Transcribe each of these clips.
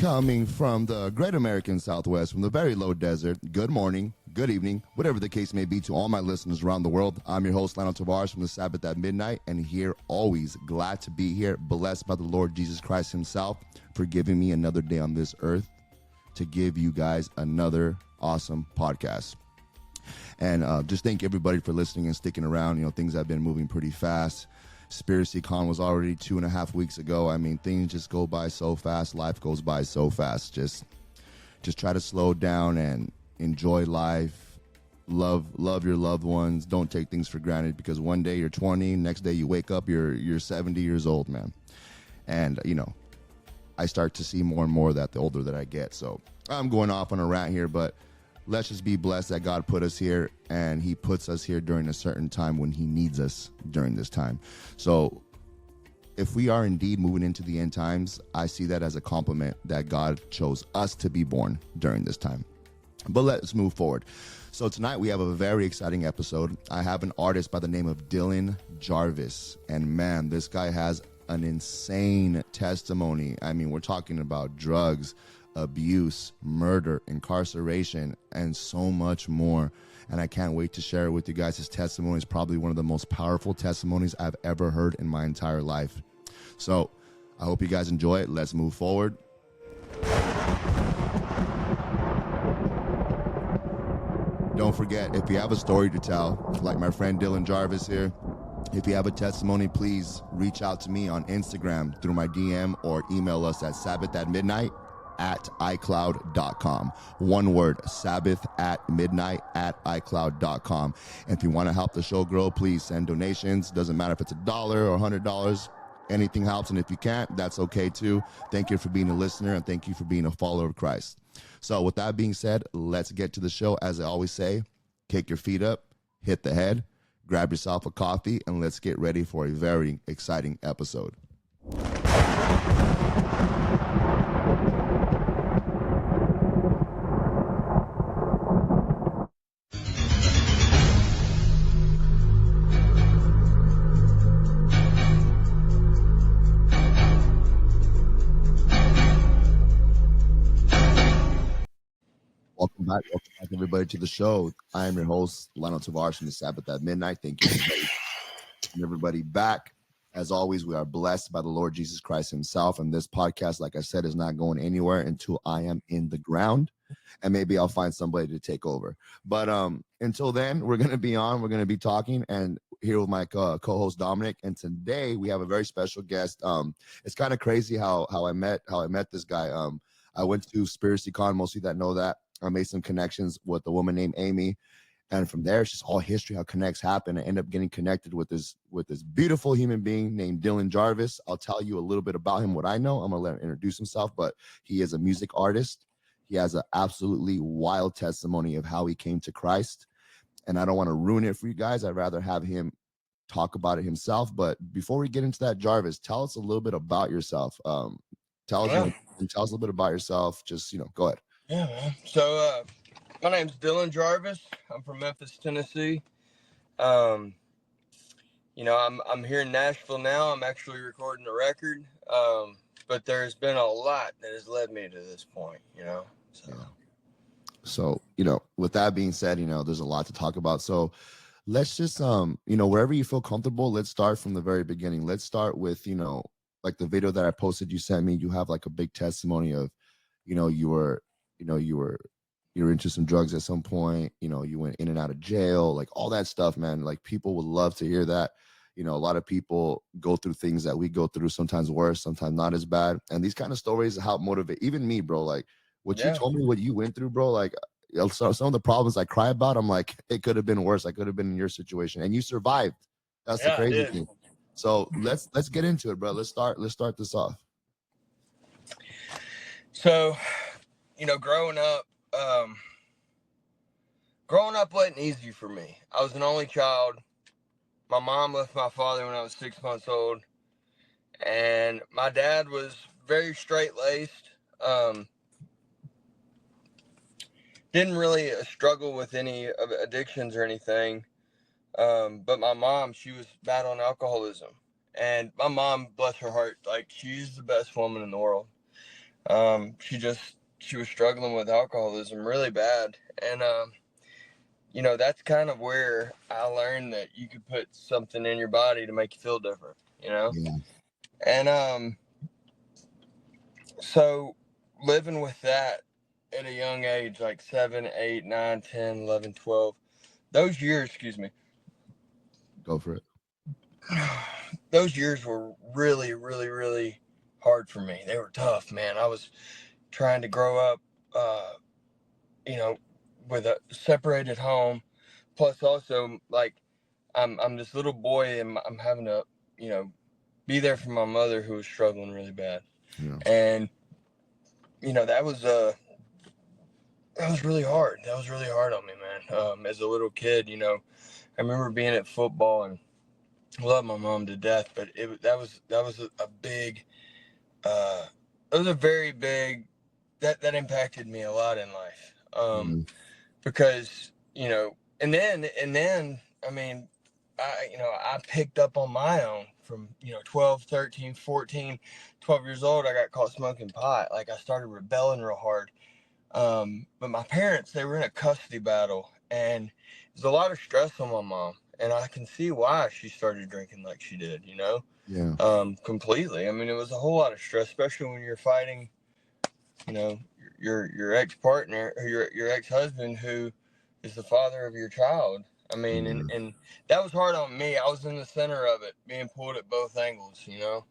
Coming from the great American Southwest, from the very low desert, good morning, good evening, whatever the case may be to all my listeners around the world. I'm your host, LionelTavares from the Sabbath at Midnight, and here always glad to be here, blessed by the Lord Jesus Christ himself for giving me another day on this earth to give you guys another awesome podcast. And just thank everybody for listening and sticking around. You know, things have been moving pretty fast. Conspiracy Con was already 2.5 weeks ago. I mean, things just go by so fast. Life goes by so fast. Just try to slow down and enjoy life. Love your loved ones. Don't take things for granted, because one day you're 20, next day you wake up, you're 70 years old, man. And you know, I start to see more and more of that the older that I get. So I'm going off on a rant here, but let's just be blessed that God put us here, and he puts us here during a certain time when he needs us during this time. So if we are indeed moving into the end times, I see that as a compliment that God chose us to be born during this time. But let's move forward. So tonight we have a very exciting episode. I have an artist by the name of Dylan Jarvis, and man, this guy has an insane testimony. I mean, we're talking about drugs, abuse, murder, incarceration, and so much more. And I can't wait to share it with you guys. His testimony is probably one of the most powerful testimonies I've ever heard in my entire life. So I hope you guys enjoy it. Let's move forward. Don't forget, if you have a story to tell, like my friend Dylan Jarvis here, if you have a testimony, please reach out to me on Instagram through my DM or email us at sabbathatmidnight@icloud.com. One word, sabbathatmidnight@icloud.com. And if you want to help the show grow, please send donations. Doesn't matter if it's $1 or $100. Anything helps. And if you can't, that's okay too. Thank you for being a listener, and thank you for being a follower of Christ. So with that being said, let's get to the show. As I always say, kick your feet up, hit the head, grab yourself a coffee, and let's get ready for a very exciting episode. Welcome back, everybody, to the show. I am your host, LionelTavares from the Sabbath at Midnight. Thank you, everybody back. As always, we are blessed by the Lord Jesus Christ himself. And this podcast, like I said, is not going anywhere until I am in the ground. And maybe I'll find somebody to take over. But until then, we're going to be on. We're going to be talking. And here with my co-host Dominic. And today we have a very special guest. It's kind of crazy how I met this guy. I went to Conspiracy Con, mostly that know that. I made some connections with a woman named Amy, and from there it's just all history, how connects happen. I end up getting connected with this beautiful human being named Dylan Jarvis. I'll tell you a little bit about him, what I know. I'm gonna let him introduce himself, but he is a music artist. He has an absolutely wild testimony of how he came to Christ, and I don't want to ruin it for you guys. I'd rather have him talk about it himself. But before we get into that, Jarvis, tell us a little bit about yourself. Tell us a little bit about yourself. Just go ahead. Yeah, man. So, my name's Dylan Jarvis. I'm from Memphis, Tennessee. I'm here in Nashville now. I'm actually recording a record. But there's been a lot that has led me to this point, So, with that being said, there's a lot to talk about. So let's just, wherever you feel comfortable, let's start from the very beginning. Let's start with, like the video that I posted, you sent me. You have like a big testimony of, you were into some drugs at some point, you went in and out of jail, like all that stuff, man. Like people would love to hear that. A lot of people go through things that we go through, sometimes worse, sometimes not as bad. And these kind of stories help motivate even me, bro. Like what you told me, what you went through, bro, like some of the problems I cry about, I'm like, it could have been worse. I could have been in your situation, and you survived. That's the crazy thing. So let's get into it, bro. Let's start this off. So, growing up wasn't easy for me. I was an only child. My mom left my father when I was 6 months old, and my dad was very straight-laced. Didn't really struggle with any addictions or anything. But my mom, she was battling alcoholism, and my mom, bless her heart, like she's the best woman in the world. She was struggling with alcoholism really bad. And, that's kind of where I learned that you could put something in your body to make you feel different, Yeah. And, so living with that at a young age, like 7, 8, 9, 10, 11, 12, those years, excuse me, Go for it. those years were really, really, really hard for me. They were tough, man. I was trying to grow up, uh, with a separated home. Plus, also, like, I'm this little boy, and I'm having to, be there for my mother who was struggling really bad. Yeah. And that was really hard. That was really hard on me, man. As a little kid, I remember being at football and love my mom to death, but that was a big, it was a very big, that impacted me a lot in life. Mm-hmm. Because and then I mean, I picked up on my own from 12, 13, 14, 12 years old. I got caught smoking pot. Like, I started rebelling real hard. But my parents, they were in a custody battle, and there's a lot of stress on my mom, and I can see why she started drinking like she did, Yeah. completely. I mean, it was a whole lot of stress, especially when you're fighting, you know, your ex-partner or your ex-husband, who is the father of your child. I mean, Yeah. and that was hard on me. I was in the center of it, being pulled at both angles, So,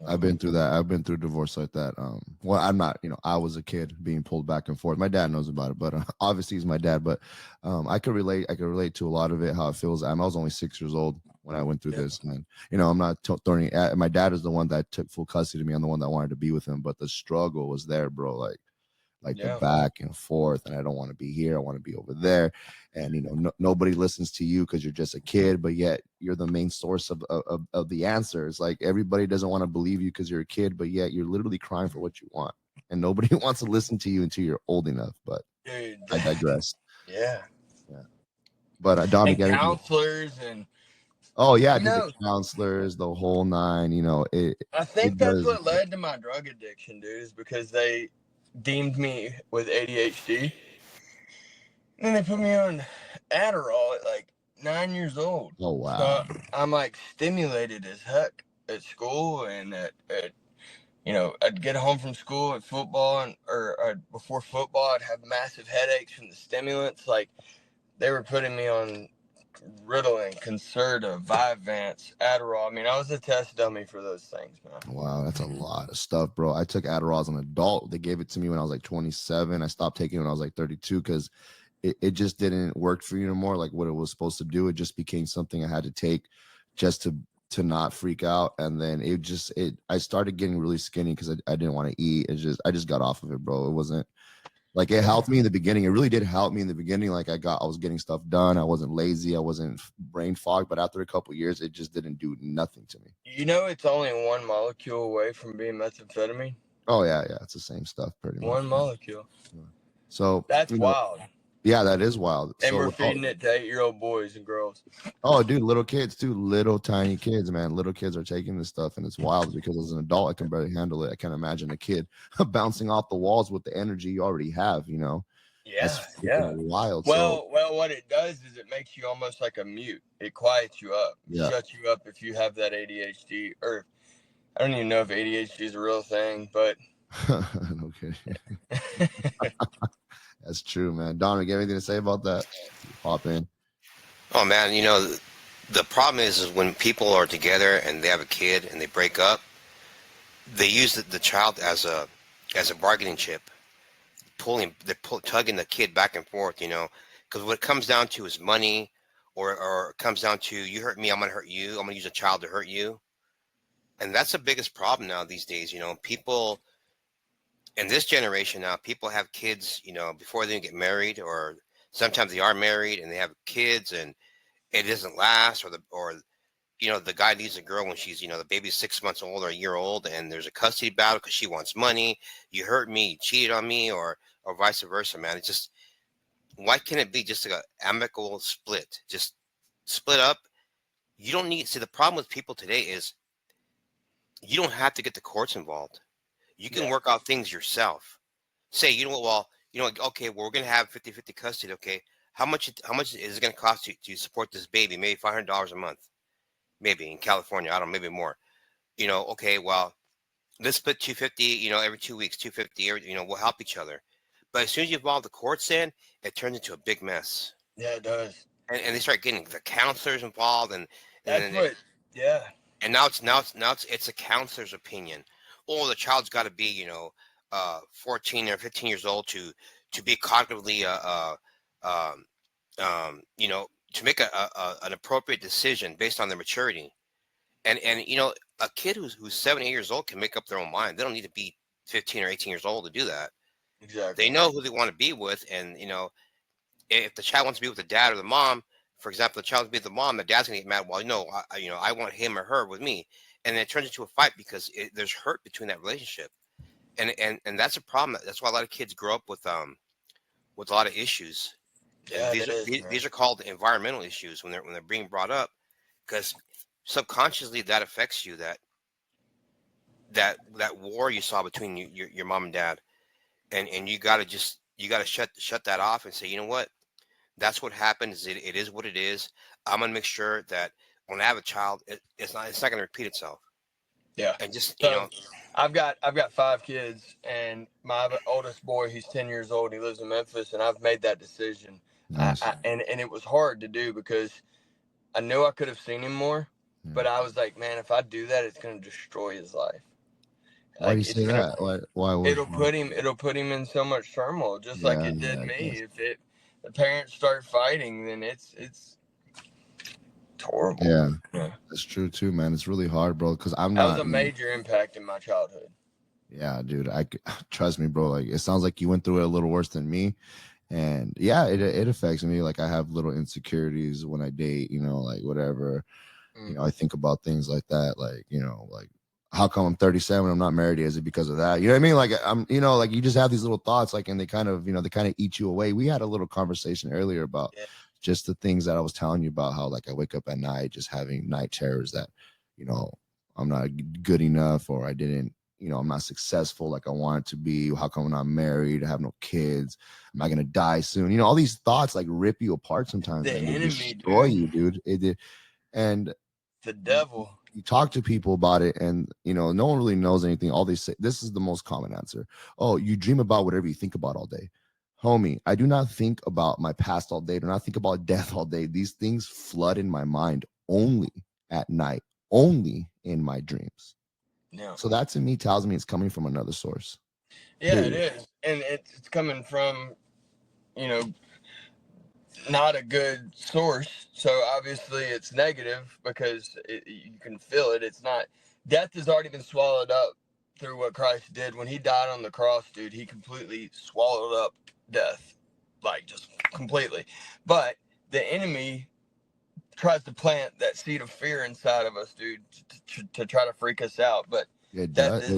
I've been through that. I've been through divorce like that. Well, I'm not, I was a kid being pulled back and forth. My dad knows about it, but obviously he's my dad. But I could relate. I could relate to a lot of it, how it feels. I was only 6 years old when I went through yeah. this, and I'm not throwing it at. My dad is the one that took full custody of me. I'm the one that wanted to be with him, but the struggle was there, bro. Like the Yeah. back and forth, and I don't want to be here, I want to be over there, and nobody listens to you because you're just a kid, but yet you're the main source of the answers. Like, everybody doesn't want to believe you because you're a kid, but yet you're literally crying for what you want, and nobody wants to listen to you until you're old enough. But Dude. I digress. Yeah. But Dominic, And counselors and oh yeah, you did the know counselors, the whole nine. I It think that's does. what led to my drug addiction, dude, is because they deemed me with ADHD. And they put me on Adderall at like 9 years old. Oh So wow. I'm like stimulated as heck at school, and I'd get home from school at football, or before football, I'd have massive headaches from the stimulants. Like, they were putting me on Ritalin, Concerta, Vyvanse, Adderall. I mean, I was a test dummy for those things, man. Wow, that's a lot of stuff, bro. I took Adderall as an adult. They gave it to me when I was like 27. I stopped taking it when I was like 32 because it just didn't work for you anymore, like what it was supposed to do. It just became something I had to take just to not freak out. And then I started getting really skinny because I didn't want to eat. I just got off of it, bro. It wasn't like, it helped me in the beginning. It really did help me in the beginning. Like, I was getting stuff done. I wasn't lazy. I wasn't brain fogged. But after a couple of years, it just didn't do nothing to me. It's only one molecule away from being methamphetamine. Oh yeah, it's the same stuff pretty much. One molecule. Yeah. So That's wild. yeah, that is wild. And we're So feeding it to 8-year-old boys and girls. oh, dude, little kids too, little tiny kids, man. Little kids are taking this stuff, and it's wild because as an adult, I can barely handle it. I can't imagine a kid bouncing off the walls with the energy you already have. Yeah, That's freaking wild. So Well, what it does is it makes you almost like a mute. It quiets you up. It yeah. shuts you up if you have that ADHD, or I don't even know if ADHD is a real thing, but Okay. That's true, man. Dominic, you have anything to say about that? Pop in. Oh man, the problem is when people are together and they have a kid and they break up, they use the child as a bargaining chip, tugging the kid back and forth, because what it comes down to is money, or it comes down to, you hurt me, I'm gonna hurt you, I'm gonna use a child to hurt you, and that's the biggest problem now these days. People in this generation now, people have kids, before they get married, or sometimes they are married and they have kids and it doesn't last, or the guy needs a girl when she's, the baby's 6 months old or a year old, and there's a custody battle because she wants money. You hurt me, you cheated on me, or vice versa, man. It's just, why can't it be just like an amicable split? Just split up. You don't need, see, the problem with people today is you don't have to get the courts involved. You can work out things yourself. Say, you know what, well, okay, well, we're going to have 50-50 custody. Okay. How much is it going to cost you to support this baby? Maybe $500 a month, maybe in California. I don't know, maybe more, okay, well, let's split 250, every 2 weeks, 250, we'll help each other. But as soon as you involve the courts in, it turns into a big mess. Yeah, it does. And they start getting the counselors involved, and That's then what. Yeah. and now it's a counselor's opinion. Oh, the child's got to be 14 or 15 years old to be cognitively to make an appropriate decision based on their maturity. And a kid who's 7 8 years old can make up their own mind. They don't need to be 15 or 18 years old to do that. Exactly. They know who they want to be with, and if the child wants to be with the dad or the mom, for example, the child wants to be with the mom, the dad's gonna get mad. Well, no, I want him or her with me, and then it turns into a fight because there's hurt between that relationship, and that's a problem. That's why a lot of kids grow up with a lot of issues. Yeah, And these are called environmental issues when they're being brought up, because subconsciously that affects you. That war you saw between your mom and dad, and you gotta shut that off and say, you know what, that's what happens. It is what it is. I'm gonna make sure that when I have a child, it's not gonna repeat itself. Yeah. And just I've got 5 kids, and my oldest boy, he's 10 years old. He lives in Memphis, and I've made that decision. Nice. And it was hard to do because I knew I could have seen him more, but I was like, man, if I do that, it's going to destroy his life. Why do you say that? Why it'll put him in so much turmoil, just like it did me. If the parents start fighting, then it's horrible. Yeah, that's true too, man. It's really hard, bro. Because that was a major impact in my childhood. Yeah, dude. Trust me, bro. Like, it sounds like you went through it a little worse than me. And yeah, it affects me. Like, I have little insecurities when I date, like whatever. I think about things like that. Like, like, how come I'm 37 and I'm not married? Is it because of that? You know what I mean? Like, I'm, like, you just have these little thoughts, like, and they kind of, they kind of eat you away. We had a little conversation earlier about just the things that I was telling you about, how, like, I wake up at night just having night terrors that, I'm not good enough, or I didn't, I'm not successful like I wanted to be. How come I'm not married? I have no kids. Am I going to die soon? All these thoughts like rip you apart sometimes. The enemy, destroy you, dude. And the devil. You talk to people about it, and no one really knows anything. All they say, this is the most common answer: oh, you dream about whatever you think about all day. Homie, I do not think about my past all day. I do not think about death all day. These things flood in my mind only at night, only in my dreams. Yeah. So that to me tells me it's coming from another source. Yeah, it is. And it's coming from, not a good source. So obviously it's negative because you can feel it. It's not. Death has already been swallowed up through what Christ did. When he died on the cross, dude, he completely swallowed up death. Like, just completely. But the enemy tries to plant that seed of fear inside of us, dude, to try to freak us out. But death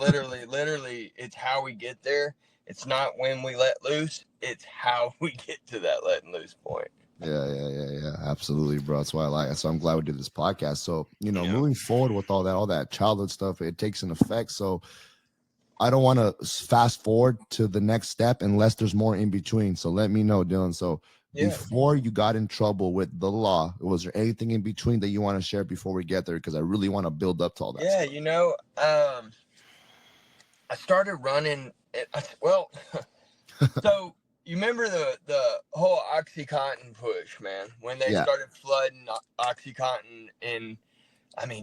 literally, it's how we get there. It's not when we let loose, it's how we get to that letting loose point. Yeah, absolutely, bro. That's why so I'm glad we did this podcast. So, moving forward with all that childhood stuff, it takes an effect. So I don't want to fast forward to the next step unless there's more in between. So let me know, Dylan. So before you got in trouble with the law, was there anything in between that you want to share before we get there? Because I really want to build up to all that stuff. I started running. So you remember the whole OxyContin push, man, when they started flooding OxyContin in,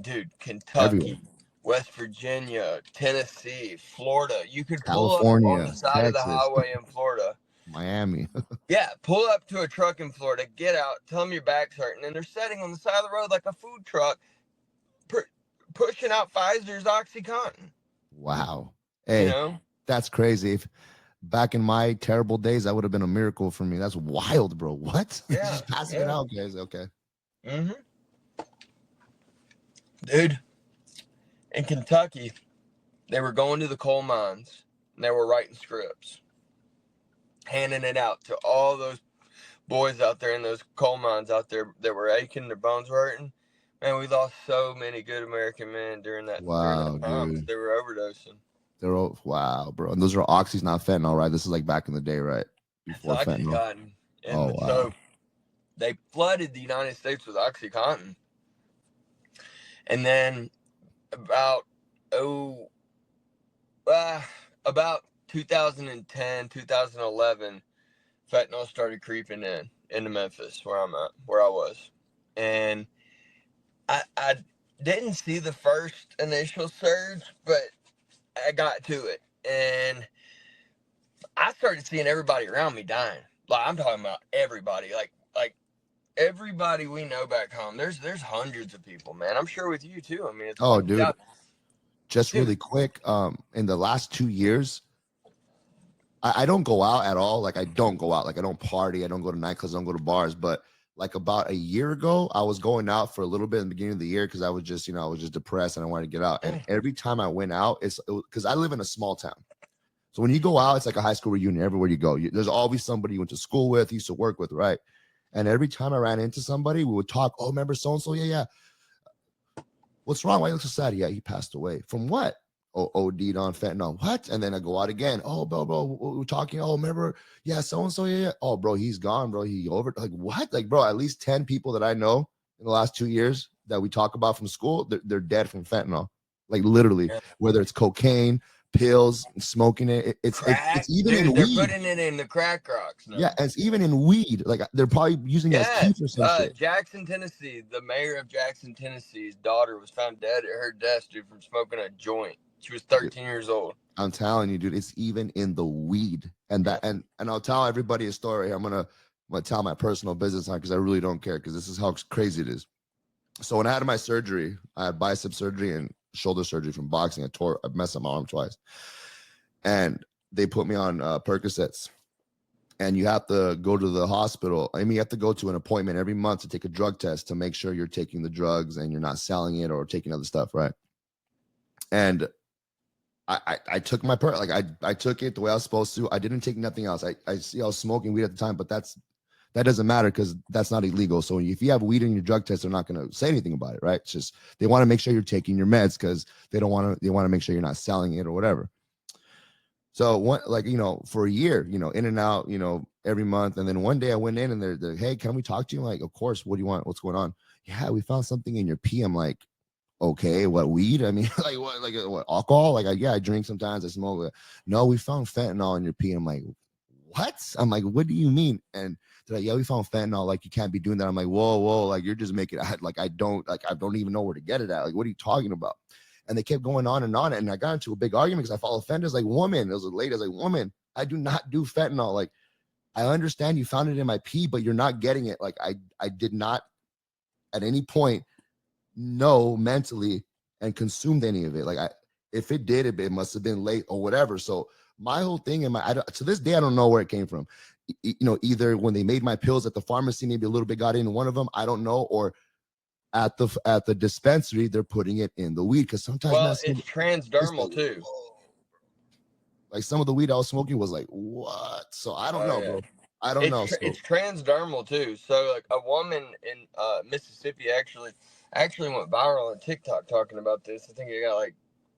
dude, Kentucky, everywhere. West Virginia, Tennessee, Florida. You could pull California, up on the side Texas, of the highway in Florida. Miami. Yeah, pull up to a truck in Florida, get out, tell them your back's hurting, and they're sitting on the side of the road like a food truck, pushing out Pfizer's OxyContin. Wow. Hey, that's crazy. If back in my terrible days, that would have been a miracle for me. That's wild, bro. What? Yeah. Just passing it out, guys. Okay. Mm-hmm. Dude, in Kentucky, they were going to the coal mines, and they were writing scripts, handing it out to all those boys out there in those coal mines out there that were aching, their bones were hurting. Man, we lost so many good American men during that time. Dude. They were overdosing. They're all, wow, bro. And those are oxys, not fentanyl, right? This is like back in the day, right? Before It's fentanyl. Oxycontin. Oh, And wow. so they flooded the United States with Oxycontin. And then about, about 2010, 2011, fentanyl started creeping into Memphis, where I was. And I didn't see the first initial surge, but I got to it. And I started seeing everybody around me dying. Like, I'm talking about everybody. Like everybody we know back home. There's hundreds of people, man. I'm sure with you too. I mean, it's Oh, like dude. Just really quick, in the last 2 years, I don't go out at all. Like, I don't go out. Like, I don't party. I don't go to nightclubs. I don't go to bars. But like about a year ago, I was going out for a little bit in the beginning of the year because I was just, I was just depressed and I wanted to get out. And every time I went out, it's because I live in a small town. So when you go out, it's like a high school reunion everywhere you go. There's always somebody you went to school with, used to work with, right? And every time I ran into somebody, we would talk. Oh, remember so-and-so? Yeah. What's wrong? Why you look so sad? Yeah, he passed away. From what? Oh, OD'd on fentanyl. What? And then I go out again. Oh, bro, we're talking. Oh, remember? Yeah, so-and-so, yeah. Oh, bro, he's gone, bro. He over. Like, what? Like, bro, at least 10 people that I know in the last 2 years that we talk about from school, they're dead from fentanyl. Like, literally, whether it's cocaine, pills, smoking it. It's even dude, in they're weed. putting it in the crack rocks now. Yeah, and it's even in weed. Like, they're probably using it as teeth or some shit. Jackson, Tennessee. The mayor of Jackson, Tennessee's daughter was found dead at her desk, dude, from smoking a joint. She was 13 years old. I'm telling you, dude, it's even in the weed. And that and I'll tell everybody a story. I'm gonna tell my personal business on because I really don't care because this is how crazy it is. So when I had my surgery, I had bicep surgery and shoulder surgery from boxing. I messed up my arm twice. And they put me on Percocets. And you have to go to the hospital. I mean, you have to go to an appointment every month to take a drug test to make sure you're taking the drugs and you're not selling it or taking other stuff, right? And I took my I took it the way I was supposed to. I didn't take nothing else. I see I was smoking weed at the time, but that doesn't matter because that's not illegal. So if you have weed in your drug test, they're not going to say anything about it, right? It's just they want to make sure you're taking your meds because they want to make sure you're not selling it or whatever. So for a year, in and out, every month. And then one day I went in and they're hey, can we talk to you? I'm like, of course. What do you want? What's going on? Yeah, we found something in your pee. I'm like, okay, what, weed? I mean, what, alcohol? Like, yeah, I drink sometimes, I smoke. No, we found fentanyl in your pee. I'm like, what? I'm like, what do you mean? And they're like, yeah, we found fentanyl. Like, you can't be doing that. I'm like, whoa, like, you're just making it. Like, I don't even know where to get it at. Like, what are you talking about? And they kept going on. And I got into a big argument because I follow offenders like, woman. It was a lady. I was like, woman, I do not do fentanyl. Like, I understand you found it in my pee, but you're not getting it. Like, I did not at any point know mentally and consumed any of it. Like, if it did, it must have been late or whatever. So my whole thing to this day, I don't know where it came from. Either when they made my pills at the pharmacy, maybe a little bit got in one of them, I don't know, or at the dispensary, they're putting it in the weed because sometimes it's transdermal too. Like some of the weed I was smoking was like, what? So I don't know, bro. I don't know. It's transdermal too. So like a woman in Mississippi actually went viral on TikTok talking about this. I think it got like,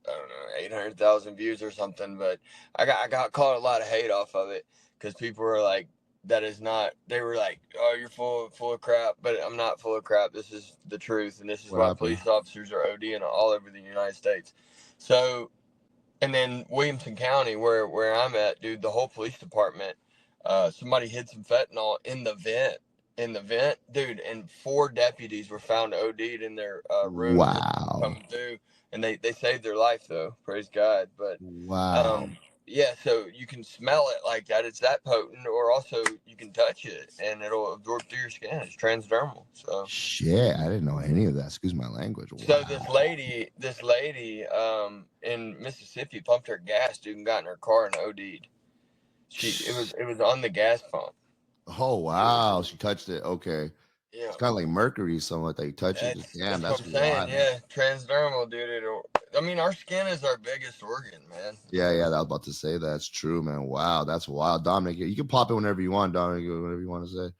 I don't know, 800,000 views or something. But I got caught a lot of hate off of it because people were like, that is not. They were like, oh, you're full of crap. But I'm not full of crap. This is the truth, and this is why police officers are ODing all over the United States. So, and then Williamson County, where I'm at, dude, the whole police department. Somebody hid some fentanyl in the vent, dude, and 4 deputies were found OD'd in their room. Wow. Coming through, and they saved their life though, praise God. But wow. Yeah, so you can smell it like that. It's that potent, or also you can touch it and it'll absorb through your skin. It's transdermal. So shit, I didn't know any of that. Excuse my language. Wow. So this lady, in Mississippi pumped her gas, dude, and got in her car and OD'd. It was on the gas pump. Oh wow, she touched it. Okay. Yeah. It's kind of like mercury, something like that. You touch it. Damn, that's what I'm saying. Wild. Yeah, transdermal, dude. Our skin is our biggest organ, man. Yeah, I was about to say that's true, man. Wow, that's wild. Dominic, you can pop it whenever you want, Dominic, whatever you want to say.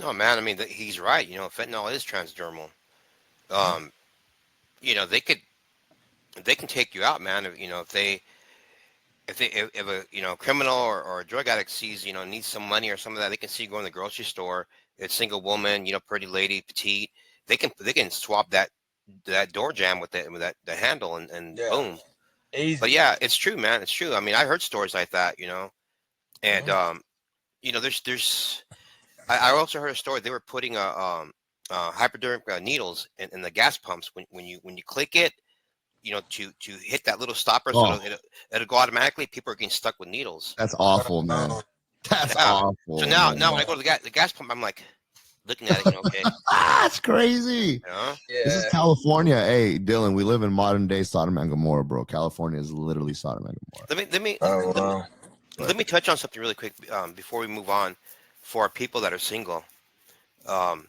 No, man, I mean, he's right. Fentanyl is transdermal. They can take you out, man. If if a criminal or a drug addict sees needs some money or some of that, they can see you go in the grocery store. It's single woman, pretty lady, petite. They can swap that door jam with the handle and Yeah. boom. Easy. But yeah, it's true, man. It's true. I mean, I heard stories like that, and there's I also heard a story. They were putting hypodermic needles in the gas pumps when you click it, to hit that little stopper, so Oh, it'll go automatically. People are getting stuck with needles. that's awful, man. That's Yeah. awful. So now man. when I go to the gas pump, I'm like looking at it, okay. That's crazy. Yeah. This is California. Hey, Dylan, we live in modern day Sodom and Gomorrah, bro. California is literally Sodom and Gomorrah. Let me touch on something really quick before we move on. For people that are single, um,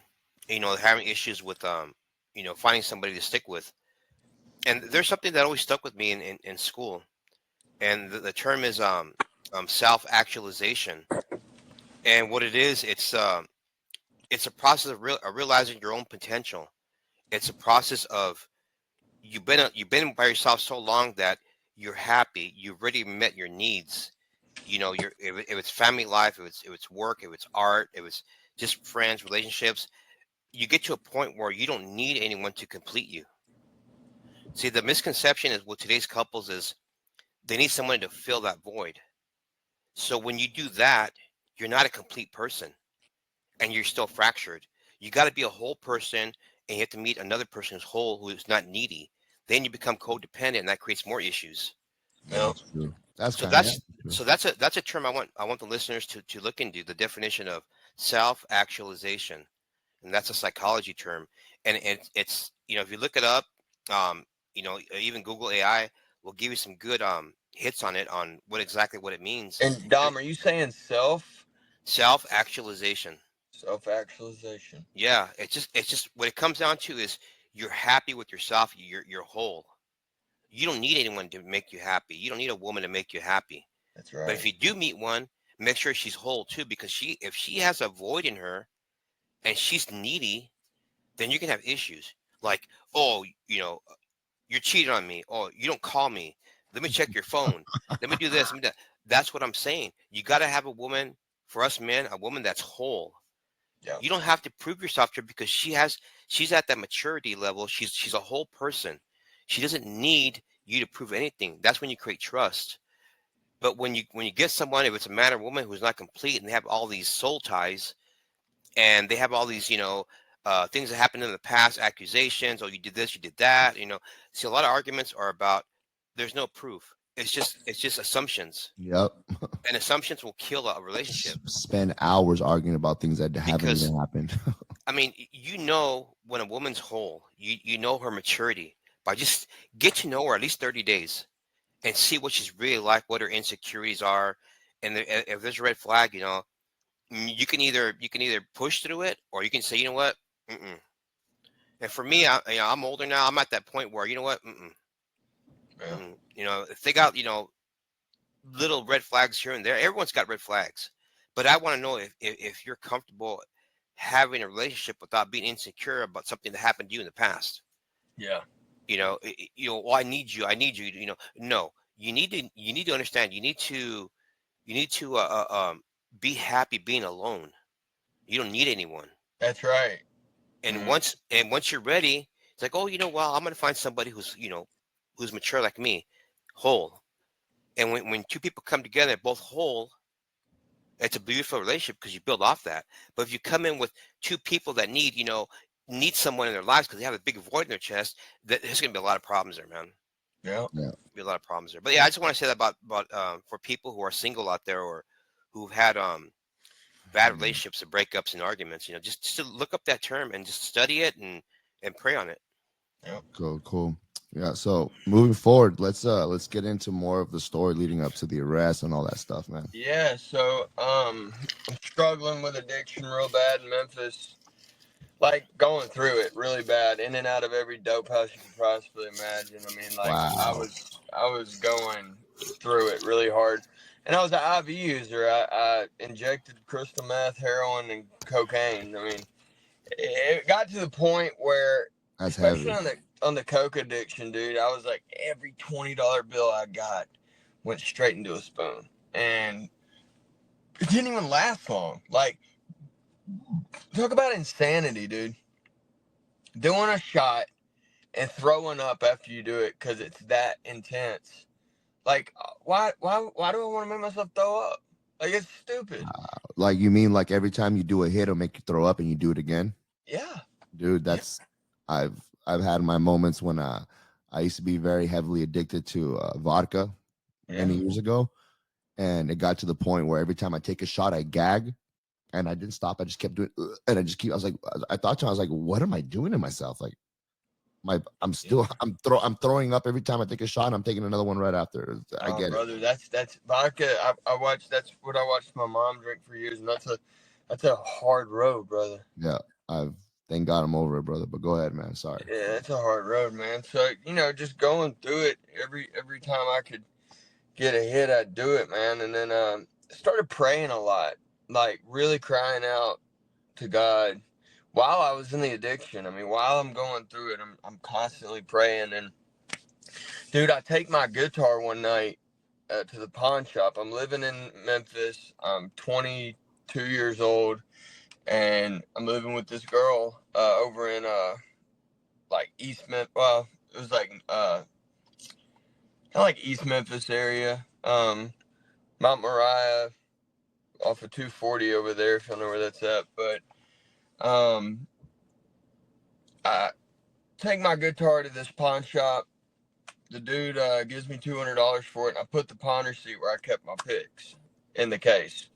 having issues with finding somebody to stick with, and there's something that always stuck with me in school, and the term is self-actualization. And what it is, it's a process of realizing your own potential. It's a process of you've been by yourself so long that you're happy. You've already met your needs. If it's family life, if it's work, if it's art, if it's just friends, relationships, you get to a point where you don't need anyone to complete you. See, the misconception is with today's couples is they need someone to fill that void. So when you do that, you're not a complete person and you're still fractured. You got to be a whole person, and you have to meet another person who's whole, who is not needy. Then you become codependent, and that creates more issues. That's true. So that's a term I want the listeners to look into, the definition of self-actualization, and that's a psychology term. And it's if you look it up, even Google AI will give you some good hits on it, on what it means. And Dom, are you saying Self-actualization. Self-actualization. Yeah, it's just what it comes down to is you're happy with yourself. You're whole. You don't need anyone to make you happy. You don't need a woman to make you happy. That's But if right. you do meet one, make sure she's whole too, because if she has a void in her and she's needy, then you can have issues. Like, oh, you're cheating on me. Oh, you don't call me. Let me check your phone. Let me do this. Let me do that. That's what I'm saying. You got to have a woman, for us men, a woman that's whole. Yeah. You don't have to prove yourself to her, because she's at that maturity level. She's a whole person. She doesn't need you to prove anything. That's when you create trust. But when you get someone, if it's a man or woman who's not complete, and they have all these soul ties, and they have all these things that happened in the past, accusations, oh, you did this, you did that, see, a lot of arguments are about there's no proof. It's just assumptions, Yep. and assumptions will kill a relationship. Spend hours arguing about things that haven't Because even happened. I mean, when a woman's whole, you know her maturity by just get to know her at least 30 days and see what she's really like, what her insecurities are, and if there's a red flag, you can either push through it, or you can say, you know what, mm-mm. And for me, I'm older now. I'm at that point where, you know what, mm-mm. Yeah. If they got little red flags here and there, everyone's got red flags, but I want to know if you're comfortable having a relationship without being insecure about something that happened to you in the past. Yeah. Well, I need you. No, you need to understand. You need to be happy being alone. You don't need anyone. That's right. And Mhm. once you're ready, it's like, oh, well, I'm gonna find somebody who's mature like me, whole. And when two people come together, both whole, it's a beautiful relationship because you build off that. But if you come in with two people that need someone in their lives because they have a big void in their chest, there's gonna be a lot of problems there, man. Yeah. Be a lot of problems there. But yeah, I just want to say that about for people who are single out there, or who've had bad relationships and breakups and arguments, just to look up that term and just study it and pray on it. Yep. Cool. Yeah. So moving forward, let's get into more of the story leading up to the arrest and all that stuff, man. Yeah. So I'm struggling with addiction real bad in Memphis. Like going through it really bad, in and out of every dope house you can possibly imagine. I mean, like Wow. I was going through it really hard, and I was an IV user. I injected crystal meth, heroin, and cocaine. I mean, it got to the point where, That's especially heavy. on the coke addiction, dude, I was like, every $20 bill I got went straight into a spoon. And it didn't even last long. Like, talk about insanity, dude. Doing a shot and throwing up after you do it because it's that intense. Like, why do I want to make myself throw up? Like, it's stupid. Like, you mean like every time you do a hit, it'll make you throw up and you do it again? Yeah. Dude, that's I've had my moments when I used to be very heavily addicted to vodka many years ago, and it got to the point where every time I take a shot, I gag, and I didn't stop. I just kept doing, and I was like, I thought to myself, I was like, what am I doing to myself? Like, I'm throwing up every time I take a shot, and I'm taking another one right after. I get brother, it. that's vodka. That's what I watched my mom drink for years, and that's a hard road, brother. Yeah, thank God I'm over it, brother. But go ahead, man. Sorry. Yeah, it's a hard road, man. So, just going through it every time I could get a hit, I'd do it, man. And then started praying a lot, like really crying out to God while I was in the addiction. I mean, while I'm going through it, I'm constantly praying. And dude, I take my guitar one night to the pawn shop. I'm living in Memphis. I'm 22 years old, and I'm living with this girl over in like East Memphis. Well, it was like kind of like East Memphis area. Mount Moriah off of 240 over there, if you know where that's at. But I take my guitar to this pawn shop. The dude gives me $200 for it, and I put the pawn receipt where I kept my picks in the case.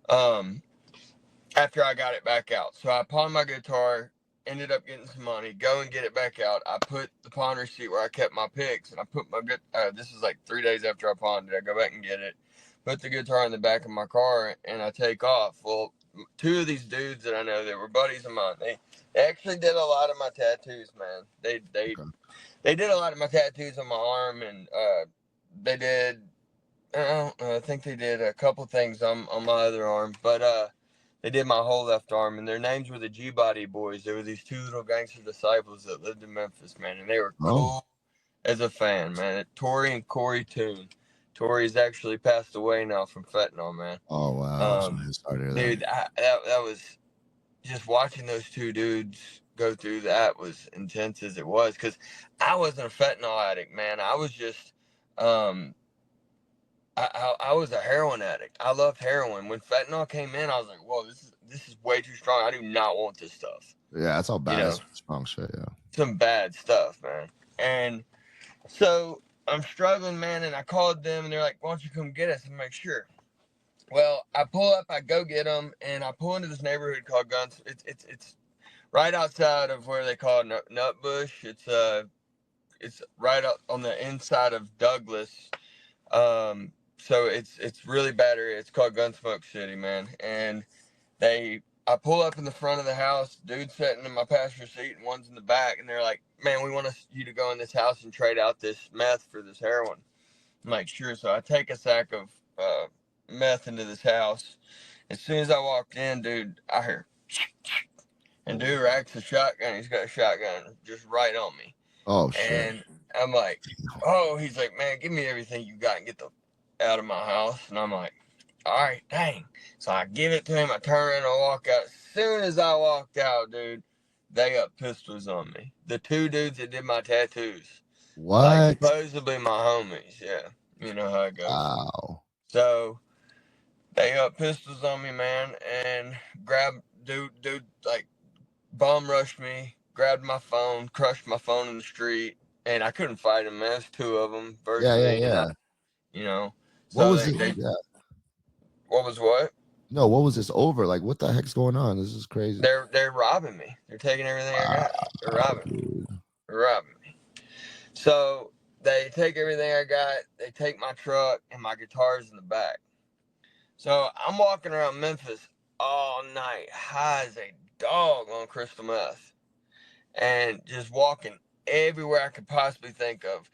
After I got it back out, so I pawned my guitar, ended up getting some money, go and get it back out. I put the pawn receipt where I kept my picks, and I put my this is like 3 days after I pawned it. I go back and get it, put the guitar in the back of my car, and I take off. Well, two of these dudes that I know that were buddies of mine, they actually did a lot of my tattoos, man. They did a lot of my tattoos on my arm, and they did. I think they did a couple things on my other arm, but they did my whole left arm, and their names were the G-Body Boys. They were these two little gangster disciples that lived in Memphis, man, and they were cool as a fan, man. Tori and Corey Toon. Tori's actually passed away now from fentanyl, man. Oh wow, dude, that was just watching those two dudes go through that was intense as it was, because I wasn't a fentanyl addict, man. I was just I was a heroin addict. I loved heroin. When fentanyl came in, I was like, whoa, this is way too strong. I do not want this stuff. Yeah, that's all bad. Strong shit, yeah. Some bad stuff, man. And so I'm struggling, man, and I called them, and they're like, why don't you come get us? I'm like, sure. Well, I pull up, I go get them, and I pull into this neighborhood called Guns. It's right outside of where they call Nutbush. It's right up on the inside of Douglas. So it's really bad area. It's called Gunsmoke City, man. And I pull up in the front of the house, dude's sitting in my passenger seat and one's in the back, and they're like, man, we want you to go in this house and trade out this meth for this heroin. I'm like, sure. So I take a sack of meth into this house. As soon as I walked in, dude, I hear and dude racks a shotgun. He's got a shotgun just right on me. Oh shit. And I'm like, oh, he's like, man, give me everything you got and get the out of my house. And I'm like, all right, dang. So I give it to him. I turn around and I walk out. As soon as I walked out, dude, they got pistols on me. The two dudes that did my tattoos. What? Like, supposedly my homies. Yeah. You know how it goes. Wow. So they got pistols on me, man, and grabbed dude like bum rushed me, grabbed my phone, crushed my phone in the street, and I couldn't fight them, man. There's two of them. Yeah. What was it? What was what? No, what was this over? Like, what the heck's going on? This is crazy. They're robbing me. They're taking everything I got. They're robbing me. They're robbing me. So they take everything I got. They take my truck and my guitars in the back. So I'm walking around Memphis all night, high as a dog on crystal meth, and just walking everywhere I could possibly think of.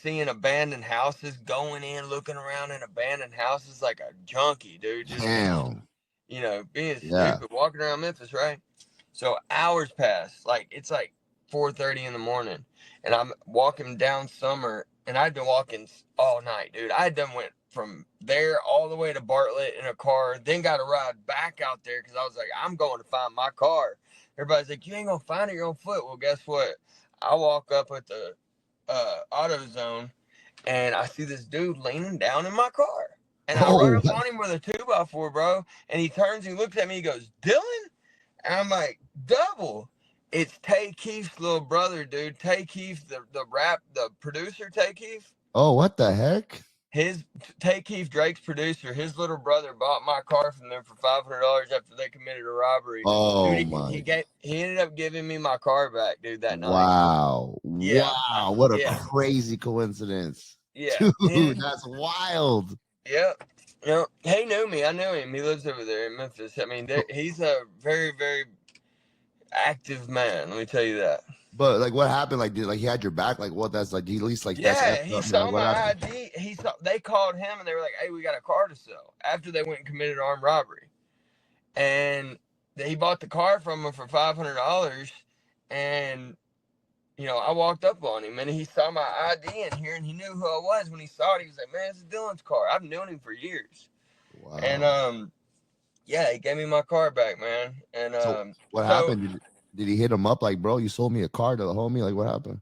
Seeing abandoned houses, going in, looking around in abandoned houses like a junkie, dude. Just, damn. Being stupid, walking around Memphis, right? So hours pass. Like, it's like 4:30 in the morning, and I'm walking down Summer, and I'd been walking all night, dude. I done went from there all the way to Bartlett in a car, then got a ride back out there because I was like, I'm going to find my car. Everybody's like, you ain't gonna find it, you're on foot. Well, guess what? I walk up at the AutoZone, and I see this dude leaning down in my car. And I run Oh, up on him with a 2x4, bro. And he turns, he looks at me, he goes, Dylan? And I'm like, double. It's Tay Keefe's little brother, dude. Tay Keefe, the producer, Tay Keefe. oh, what the heck? Tay Keefe, Drake's producer, his little brother bought my car from them for $500 after they committed a robbery. Oh Dude, my! he ended up giving me my car back, dude, that night. Wow! Yeah. Wow! What a Yeah. crazy coincidence, Yeah. dude. That's wild. Yep. You know, he knew me. I knew him. He lives over there in Memphis. I mean, he's a very, very active man. Let me tell you that. But like, what happened? Like, he had your back? Like, what? That's like, he at least like that's Yeah, effed he up, saw man. What my happened? ID. They called him and they were like, "Hey, we got a car to sell." After they went and committed armed robbery, and he bought the car from him for $500. And you know, I walked up on him and he saw my ID in here and he knew who I was. When he saw it, he was like, "Man, this is Dylan's car. I've known him for years." Wow. And yeah, he gave me my car back, man. And So what happened? Did he hit him up like, bro, you sold me a car to the homie? Like, what happened?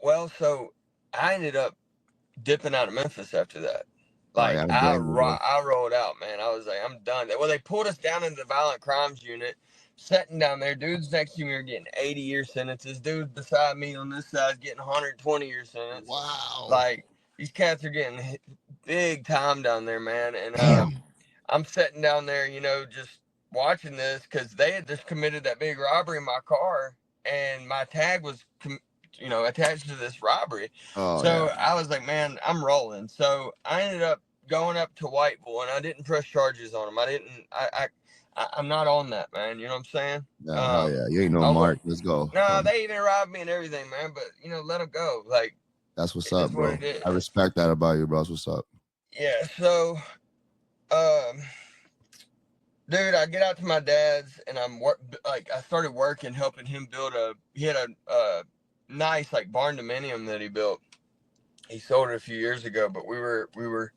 well, so I ended up dipping out of Memphis after that. Oh, yeah, Like, I blame you, bro. I rolled out, man. I was like, I'm done. Well, they pulled us down into the violent crimes unit, sitting down there. Dudes next to me are getting 80-year sentences. Dudes beside me on this side is getting 120-year sentence. Wow. Like, these cats are getting big time down there, man. And Damn. I'm sitting down there, you know, just watching this because they had just committed that big robbery in my car, and my tag was, you know, attached to this robbery. Oh, So yeah. I was like, man, I'm rolling. So I ended up going up to Whiteville, and I didn't press charges on them. I'm not on that, man. You know what I'm saying? Yeah, hell yeah. You ain't no Mark. Let's go. No, they even robbed me and everything, man. But you know, let them go. Like, That's what's it up, is what bro. it is. I respect that about you, bro. That's what's up. Yeah. So, dude, I get out to my dad's and I started working, helping him build he had a nice like barn dominium that he built. He sold it a few years ago, but we were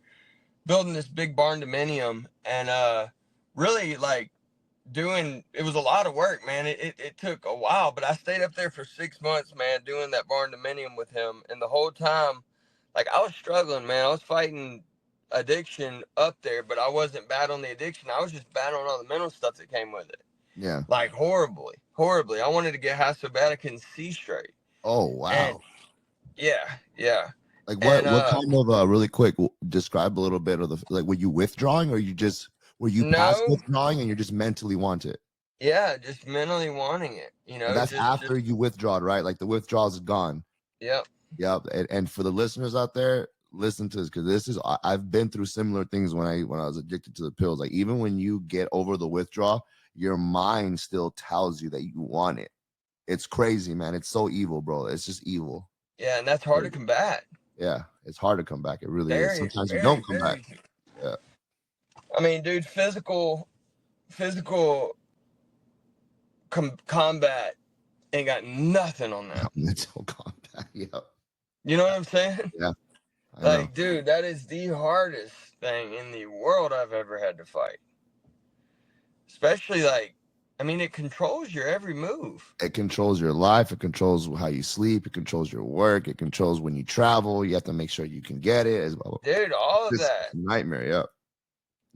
building this big barn dominium and really like it was a lot of work, man. It took a while, but I stayed up there for 6 months, man, doing that barn dominium with him. And the whole time, like, I was struggling, man. I was fighting addiction up there, but I wasn't battling the addiction. I was just battling all the mental stuff that came with it. Yeah. Like, horribly. I wanted to get high so bad I couldn't see straight. Oh, wow. And yeah. Like, what kind of really quick, describe a little bit of like, were you withdrawing, or were you past withdrawing and you just mentally want it? Yeah, just mentally wanting it, you know. And that's after you withdraw, right? Like, the withdrawal is gone. Yep. And for the listeners out there, listen to this, because I've been through similar things when I was addicted to the pills. Like, even when you get over the withdrawal, your mind still tells you that you want it. It's crazy, man. It's so evil, bro. It's just evil. Yeah, and that's hard to combat. Yeah, it's hard to come back. It really is. Sometimes you don't come back. Yeah. I mean, dude, physical combat ain't got nothing on that. Mental combat. Yeah. You know what I'm saying? Yeah. Like, dude, that is the hardest thing in the world I've ever had to fight. Especially, like, I mean, it controls your every move. It controls your life. It controls how you sleep. It controls your work. It controls when you travel. You have to make sure you can get it as well. Dude, all of that. It's a nightmare. Yeah.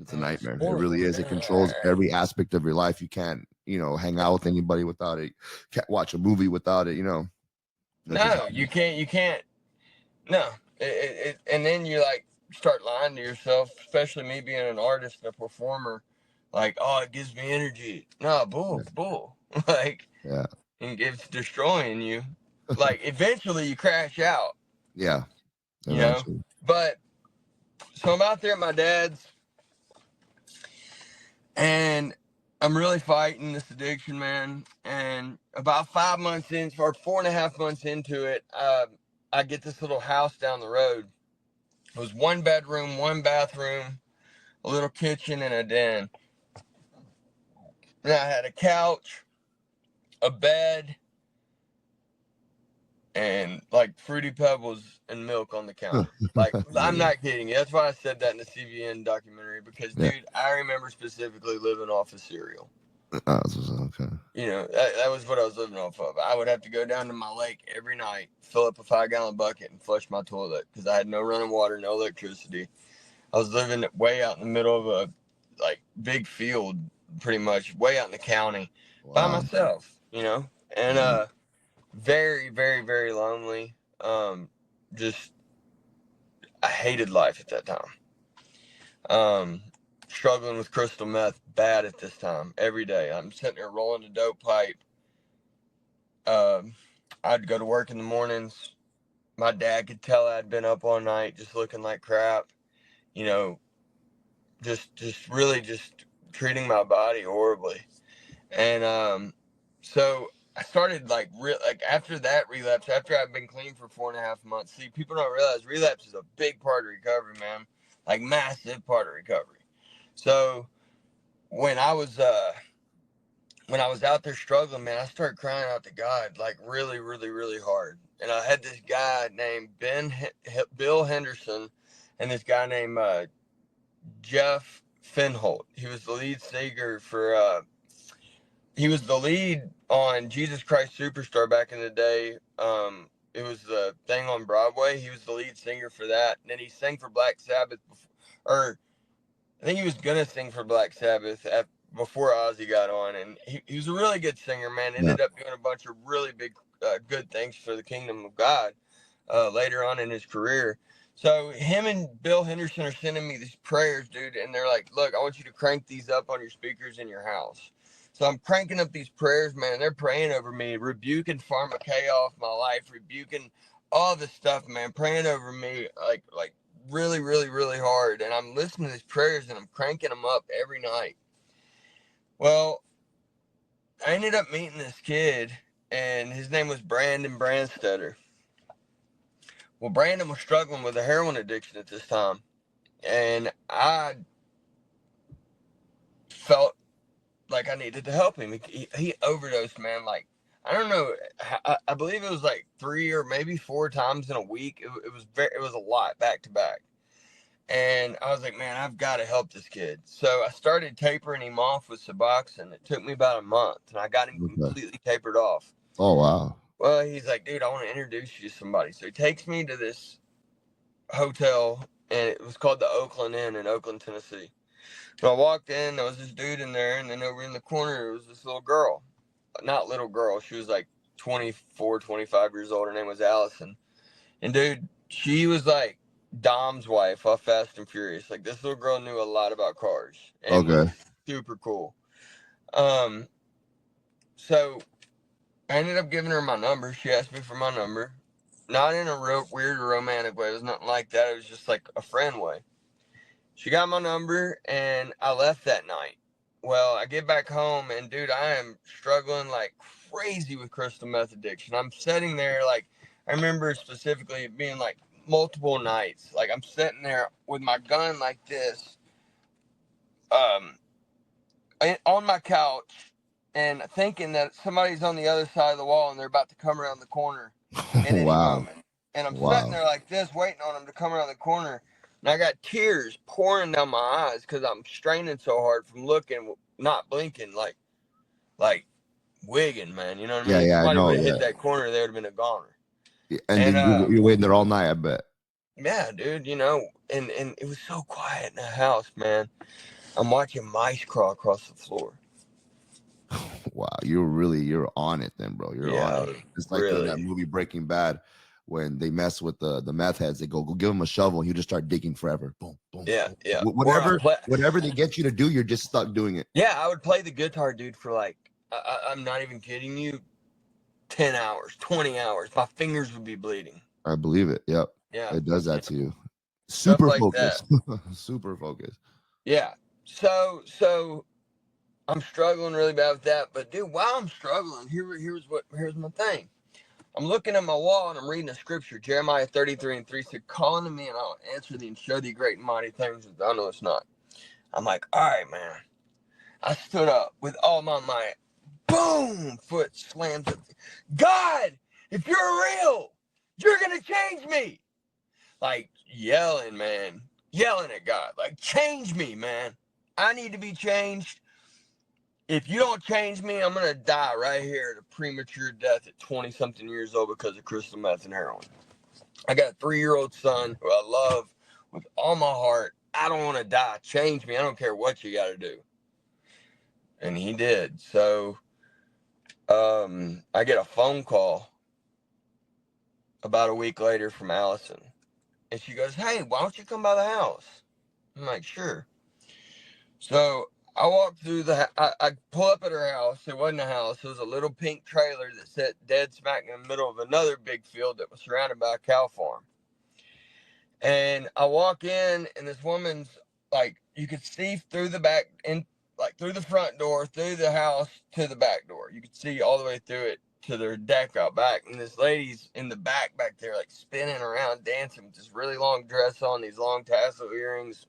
It's a nightmare. It really is. It controls every aspect of your life. You can't, hang out with anybody without it. Can't watch a movie without it, No, you can't. No. And then you, like, start lying to yourself, especially me being an artist and a performer. Like, oh, it gives me energy. No, bull. Like, yeah, it's destroying you. Like, eventually you crash out. Yeah. Eventually. You know? But, so I'm out there at my dad's, and I'm really fighting this addiction, man. And about 5 months in, or 4.5 months into it, I get this little house down the road. It was 1 bedroom, 1 bathroom, a little kitchen, and a den. And I had a couch, a bed, and like Fruity Pebbles and milk on the counter. Like, I'm not kidding you. That's why I said that in the CVN documentary, because, Yeah. dude, I remember specifically living off of cereal. Okay. You know, that was what I was living off of. I would have to go down to my lake every night, fill up a 5-gallon bucket, and flush my toilet because I had no running water, no electricity. I was living way out in the middle of a like big field, pretty much way out in the county by myself, you know, and very, very, very lonely. Just I hated life at that time. Struggling with crystal meth bad at this time every day. I'm sitting there rolling a dope pipe. I'd go to work in the mornings. My dad could tell I'd been up all night just looking like crap, you know, just really just treating my body horribly. And so I started like after that relapse, after I've been clean for 4.5 months. See, people don't realize relapse is a big part of recovery, man. Like massive part of recovery. So when I was out there struggling, man, I started crying out to God, like really, really, really hard. And I had this guy named Bill Henderson and this guy named Jeff Finholt. He was the lead singer for, he was the lead on Jesus Christ Superstar back in the day. It was the thing on Broadway. He was the lead singer for that. And then he sang for Black Sabbath or I think he was going to sing for Black Sabbath before Ozzy got on. And he was a really good singer, man. Ended up doing a bunch of really big, good things for the kingdom of God later on in his career. So him and Bill Henderson are sending me these prayers, dude. And they're like, look, I want you to crank these up on your speakers in your house. So I'm cranking up these prayers, man. And they're praying over me, rebuking pharmakeia off my life, rebuking all this stuff, man. Praying over me like really, really, really hard. And I'm listening to these prayers and I'm cranking them up every night. Well, I ended up meeting this kid and his name was Brandon Brandstetter. Well, Brandon was struggling with a heroin addiction at this time. And I felt like I needed to help him. He overdosed, man. Like, I don't know. I believe it was like 3 or maybe 4 times in a week. It was a lot back to back. And I was like, man, I've got to help this kid. So I started tapering him off with Suboxone. It took me about a month, and I got him completely tapered off. Oh, wow. Well, he's like, dude, I want to introduce you to somebody. So he takes me to this hotel, and it was called the Oakland Inn in Oakland, Tennessee. So I walked in, there was this dude in there, and then over in the corner, there was this little girl. Not little girl. She was like 24, 25 years old. Her name was Allison. And, dude, she was like Dom's wife off Fast and Furious. Like, this little girl knew a lot about cars. And was super cool. So I ended up giving her my number. She asked me for my number. Not in a real weird romantic way. It was nothing like that. It was just like a friend way. She got my number, and I left that night. Well, I get back home, and, dude, I am struggling like crazy with crystal meth addiction. I'm sitting there, like, I remember specifically it being, like, multiple nights. Like, I'm sitting there with my gun like this on my couch and thinking that somebody's on the other side of the wall, and they're about to come around the corner at any moment. And I'm sitting there like this, waiting on them to come around the corner. And I got tears pouring down my eyes because I'm straining so hard from looking, not blinking, like wigging, man. You know what I mean? If somebody would have hit that corner, they would have been a goner. And you're waiting there all night, I bet. Yeah, dude, you know, and it was so quiet in the house, man. I'm watching mice crawl across the floor. Wow, you're on it then, bro. You're on it. It's like in that movie Breaking Bad when they mess with the meth heads. They go give him a shovel and you just start digging forever. Boom, boom. Yeah, boom. yeah. Whatever they get you to do, you're just stuck doing it. Yeah, I would play the guitar, dude, for like I'm not even kidding you, 10 hours, 20 hours. My fingers would be bleeding. I believe it. Yep. Yeah. It does that to you. Super like focused. Super focused. Yeah. So I'm struggling really bad with that. But dude, while I'm struggling, here's my thing. I'm looking at my wall and I'm reading a scripture, Jeremiah 33:3 said, "Call unto me and I'll answer thee and show thee great and mighty things that thou knowest not." I'm like, all right, man. I stood up with all my might. Boom! Foot slams it. God, If you're real, you're going to change me. Like yelling, man, yelling at God, like, change me, man. I need to be changed. If you don't change me, I'm going to die right here at a premature death at 20 something years old because of crystal meth and heroin. I got a 3-year-old son who I love with all my heart. I don't want to die. Change me. I don't care what you got to do. And he did. So I get a phone call about a week later from Allison. And she goes, hey, why don't you come by the house? I'm like, sure. So I walk through I pull up at her house. It wasn't a house. It was a little pink trailer that sat dead smack in the middle of another big field that was surrounded by a cow farm. And I walk in, and this woman's, like, you could see through the back, like through the front door, through the house to the back door. You could see all the way through it to their deck out back. And this lady's in the back there, like spinning around, dancing with this really long dress on, these long tassel earrings.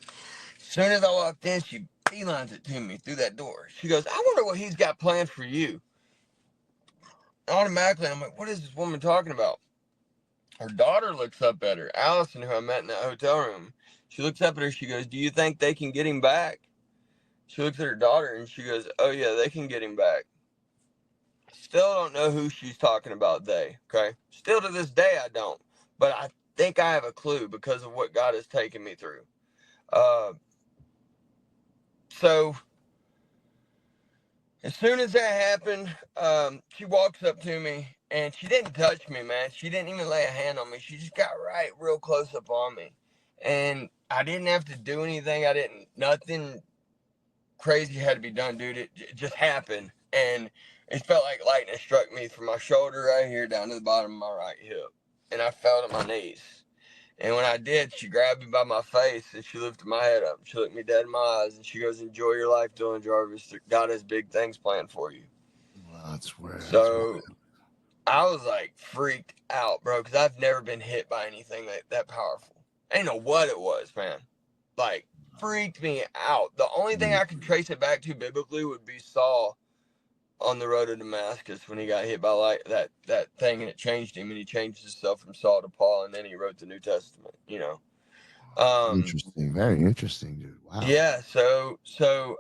As soon as I walked in, she beelines it to me through that door. She goes, I wonder what he's got planned for you. Automatically, I'm like, what is this woman talking about? Her daughter looks up at her, Allison, who I met in that hotel room. She looks up at her. She goes, do you think they can get him back? She looks at her daughter and she goes, oh, yeah, they can get him back. Still don't know who she's talking about, they, okay? Still to this day, I don't. But I think I have a clue because of what God has taken me through. So as soon as that happened, she walks up to me, and she didn't touch me, man. She didn't even lay a hand on me. She just got right real close up on me. And I didn't have to do anything. Nothing crazy had to be done, dude. It just happened. And it felt like lightning struck me from my shoulder right here down to the bottom of my right hip. And I fell to my knees. And when I did, she grabbed me by my face and she lifted my head up. She looked me dead in my eyes and she goes, enjoy your life, Dylan Jarvis. God has big things planned for you. Wow, that's weird. So I was like freaked out, bro, because I've never been hit by anything that powerful. I didn't know what it was, man. Like, freaked me out. The only thing I could trace it back to biblically would be Saul on the road to Damascus when he got hit by that thing, and it changed him, and he changed himself from Saul to Paul, and then he wrote the New Testament, you know. Interesting, very interesting, dude. Wow. Yeah, so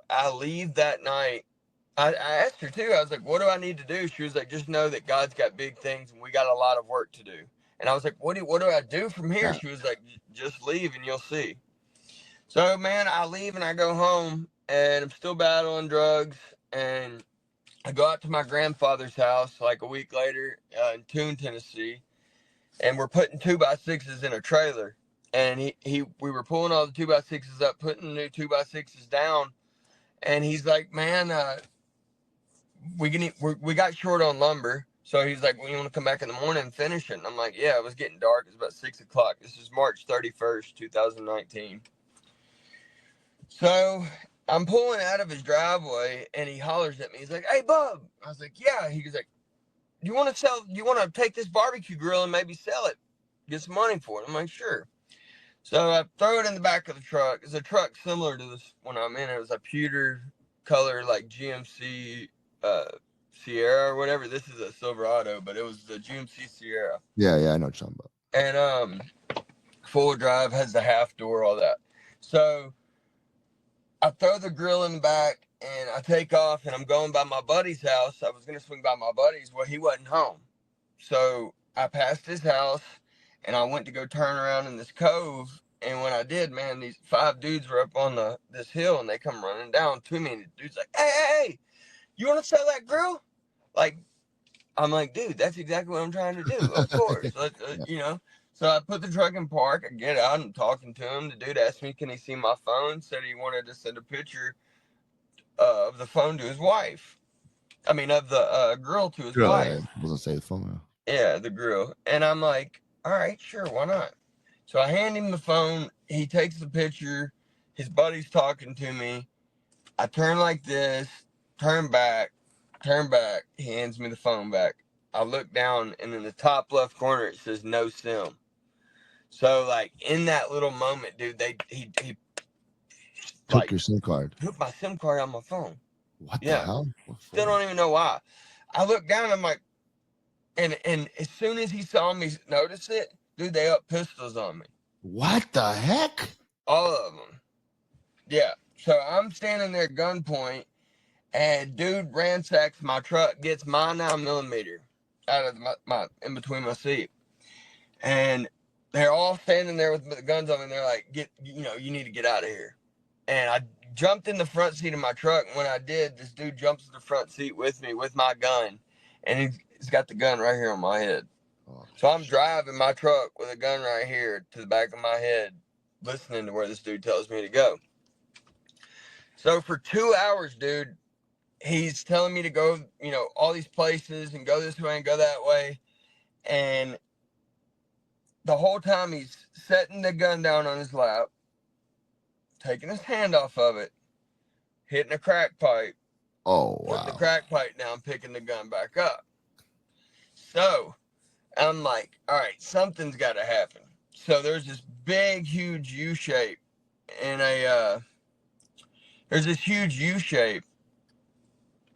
I leave that night. I asked her too. I was like, what do I need to do? She was like, just know that God's got big things and we got a lot of work to do. And I was like, what do I do from here? She was like, just leave and you'll see. So, man, I leave and I go home, and I'm still battling drugs, and I go out to my grandfather's house like a week later in Toon, Tennessee, and we're putting 2x6s in a trailer. And we were pulling all the 2x6s up, putting the new 2x6s down, and he's like, man, we got short on lumber. So he's like, well, you want to come back in the morning and finish it? And I'm like, yeah, it was getting dark. It was about 6 o'clock. This is March 31st, 2019. So I'm pulling out of his driveway, and he hollers at me. He's like, hey, bub. I was like, yeah. He was like, you want to take this barbecue grill and maybe sell it? Get some money for it. I'm like, sure. So I throw it in the back of the truck. It's a truck similar to this one I'm in. It was a pewter color, like GMC Sierra or whatever. This is a Silverado, but it was the GMC Sierra. Yeah, I know what you're talking about. And full drive, has the half door, all that. So I throw the grill in the back and I take off, and I'm going by my buddy's house. I was going to swing by my buddy's. Well, he wasn't home. So I passed his house and I went to go turn around in this cove. And when I did, man, these 5 dudes were up on this hill, and they come running down to me. And the dude's like, hey, you want to sell that grill? Like, I'm like, dude, that's exactly what I'm trying to do. Of course. You know. So I put the truck in park. I get out and talking to him. The dude asked me, can he see my phone? Said he wanted to send a picture of the phone to his wife. I mean, of the grill to his wife. I wasn't say the phone. Yeah, the grill. And I'm like, all right, sure, why not? So I hand him the phone. He takes the picture. His buddy's talking to me. I turn like this, turn back. He hands me the phone back. I look down, and in the top left corner, it says no SIM. So, like, in that little moment, dude, he took your SIM card. Took my SIM card on my phone. What the hell? Still don't even know why. I look down, I'm like, And as soon as he saw me notice it, dude, they up pistols on me. What the heck? All of them. Yeah. So I'm standing there gunpoint, and dude ransacks my truck, gets my 9mm out of my in between my seat. And they're all standing there with the guns on me, and they're like, you need to get out of here. And I jumped in the front seat of my truck, and when I did, this dude jumps in the front seat with me with my gun, and he's got the gun right here on my head. Oh, so I'm driving my truck with a gun right here to the back of my head, listening to where this dude tells me to go. So for 2 hours, dude, he's telling me to go, all these places and go this way and go that way. And the whole time he's setting the gun down on his lap, taking his hand off of it, hitting a crack pipe. Oh, wow. Putting the crack pipe down, picking the gun back up. So I'm like, all right, something's got to happen. So there's this big, huge U shape in there's this huge U shape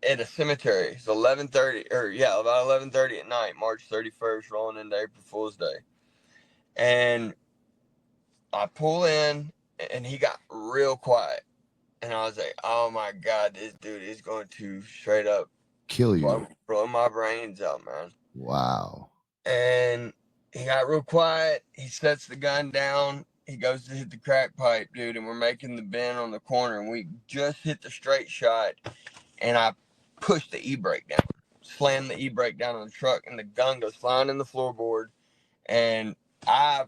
at a cemetery. It's 11:30, about 11:30 at night, March 31st, rolling into April Fool's Day. And I pull in, and he got real quiet. And I was like, oh my God, this dude is going to straight up kill you, blow my brains out, man. Wow. And he got real quiet. He sets the gun down. He goes to hit the crack pipe, dude, and we're making the bend on the corner, and we just hit the straight shot, and I pushed the e-brake down, slammed the e-brake down on the truck, and the gun goes flying in the floorboard, and I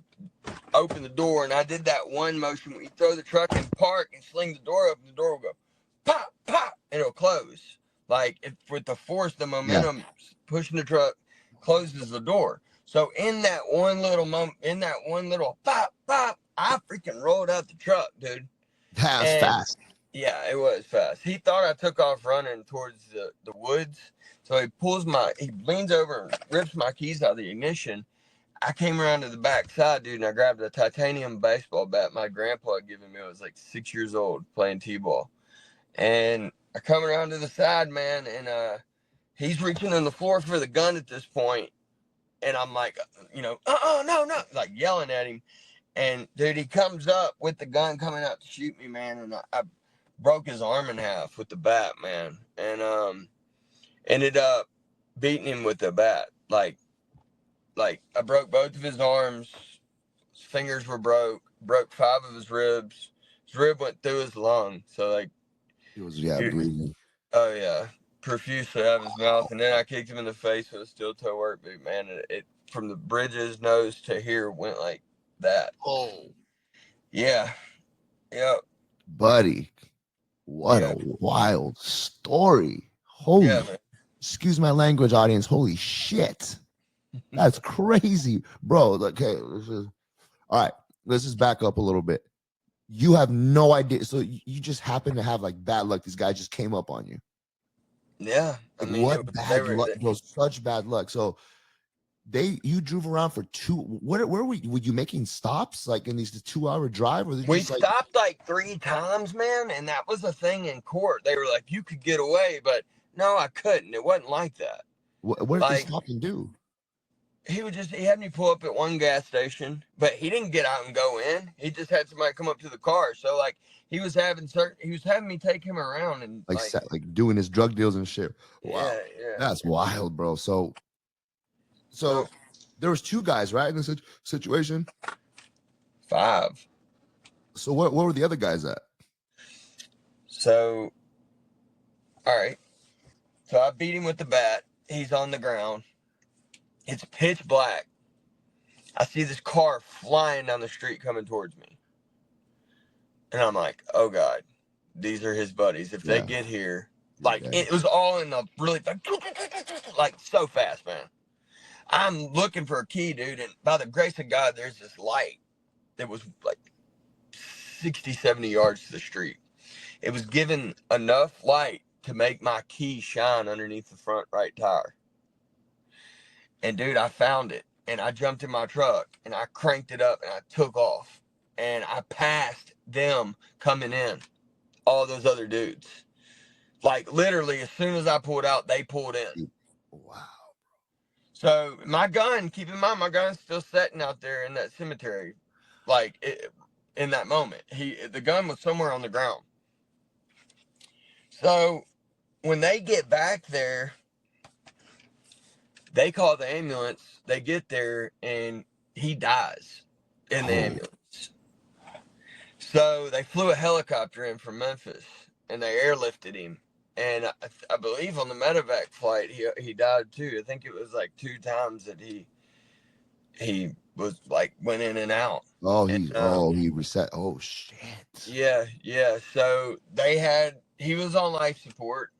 opened the door, and I did that one motion where you throw the truck in park and sling the door open, the door will go pop, pop, and it'll close. Like, with the force, the momentum pushing the truck closes the door. So in that one little moment, in that one little pop, pop, I freaking rolled out the truck, dude. That was fast. Yeah, it was fast. He thought I took off running towards the woods. So he leans over and rips my keys out of the ignition. I came around to the back side, dude, and I grabbed a titanium baseball bat my grandpa had given me. I was like 6 years old playing t-ball. And I come around to the side, man, and he's reaching on the floor for the gun at this point. And I'm like, no, like yelling at him. And, dude, he comes up with the gun coming out to shoot me, man. And I broke his arm in half with the bat, man. And ended up beating him with the bat. Like I broke both of his arms. His fingers were broke 5 of his ribs. His rib went through his lung. So, like, it was, bleeding. Oh, yeah. Profusely out of his mouth. And then I kicked him in the face with a steel toe work boot, man. It from the bridge of his nose to here went like that. Oh. Yeah. Yep. Buddy, what a wild story. Holy, excuse my language, audience. Holy shit. That's crazy. Bro, okay. All right. Let's just back up a little bit. You have no idea. So you just happen to have like bad luck. This guy just came up on you. Yeah. I mean, what bad luck, bro. Such bad luck. So you drove around for where were you making stops like in these 2-hour drive? Or we stopped like 3 times, man. And that was the thing in court. They were like, you could get away, but no, I couldn't. It wasn't like that. What did they stop and do? He had me pull up at one gas station, but he didn't get out and go in. He just had somebody come up to the car. So like he was having me take him around and like doing his drug deals and shit. Wow. Yeah. That's wild, bro. So there was 2 guys, right, in this situation? 5. So what were the other guys at? So, all right. So I beat him with the bat. He's on the ground. It's pitch black. I see this car flying down the street coming towards me. And I'm like, oh God, these are his buddies. If they get here, it was all in the really, like so fast, man. I'm looking for a key, dude. And by the grace of God, there's this light that was like 60, 70 yards to the street. It was giving enough light to make my key shine underneath the front right tire. And dude, I found it and I jumped in my truck and I cranked it up and I took off and I passed them coming in, all those other dudes. Like literally as soon as I pulled out, they pulled in. Wow. So my gun, keep in mind, my gun's still sitting out there in that cemetery, like in that moment. The gun was somewhere on the ground. So when they get back there, they call the ambulance. They get there and he dies in the ambulance. So they flew a helicopter in from Memphis and they airlifted him. And I believe on the medevac flight, he died too. I think it was like 2 times that he was like went in and out. He reset. Oh shit. Yeah. So he was on life support.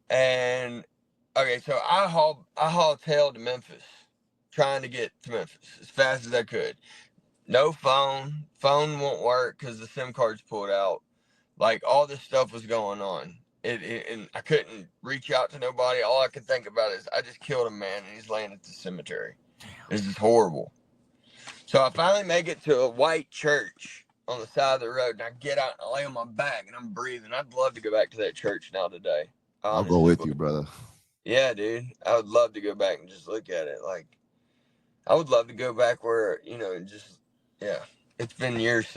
And okay, so I hauled tail to Memphis, trying to get to Memphis as fast as I could. No phone won't work because the SIM card's pulled out. Like all this stuff was going on. And I couldn't reach out to nobody. All I could think about is I just killed a man and he's laying at the cemetery. This is horrible. So I finally make it to a white church on the side of the road, and I get out and I lay on my back and I'm breathing. I'd love to go back to that church now today. I'll go with you, brother. Yeah, dude. I would love to go back and just look at it. Like, I would love to go back where, it's been 7 years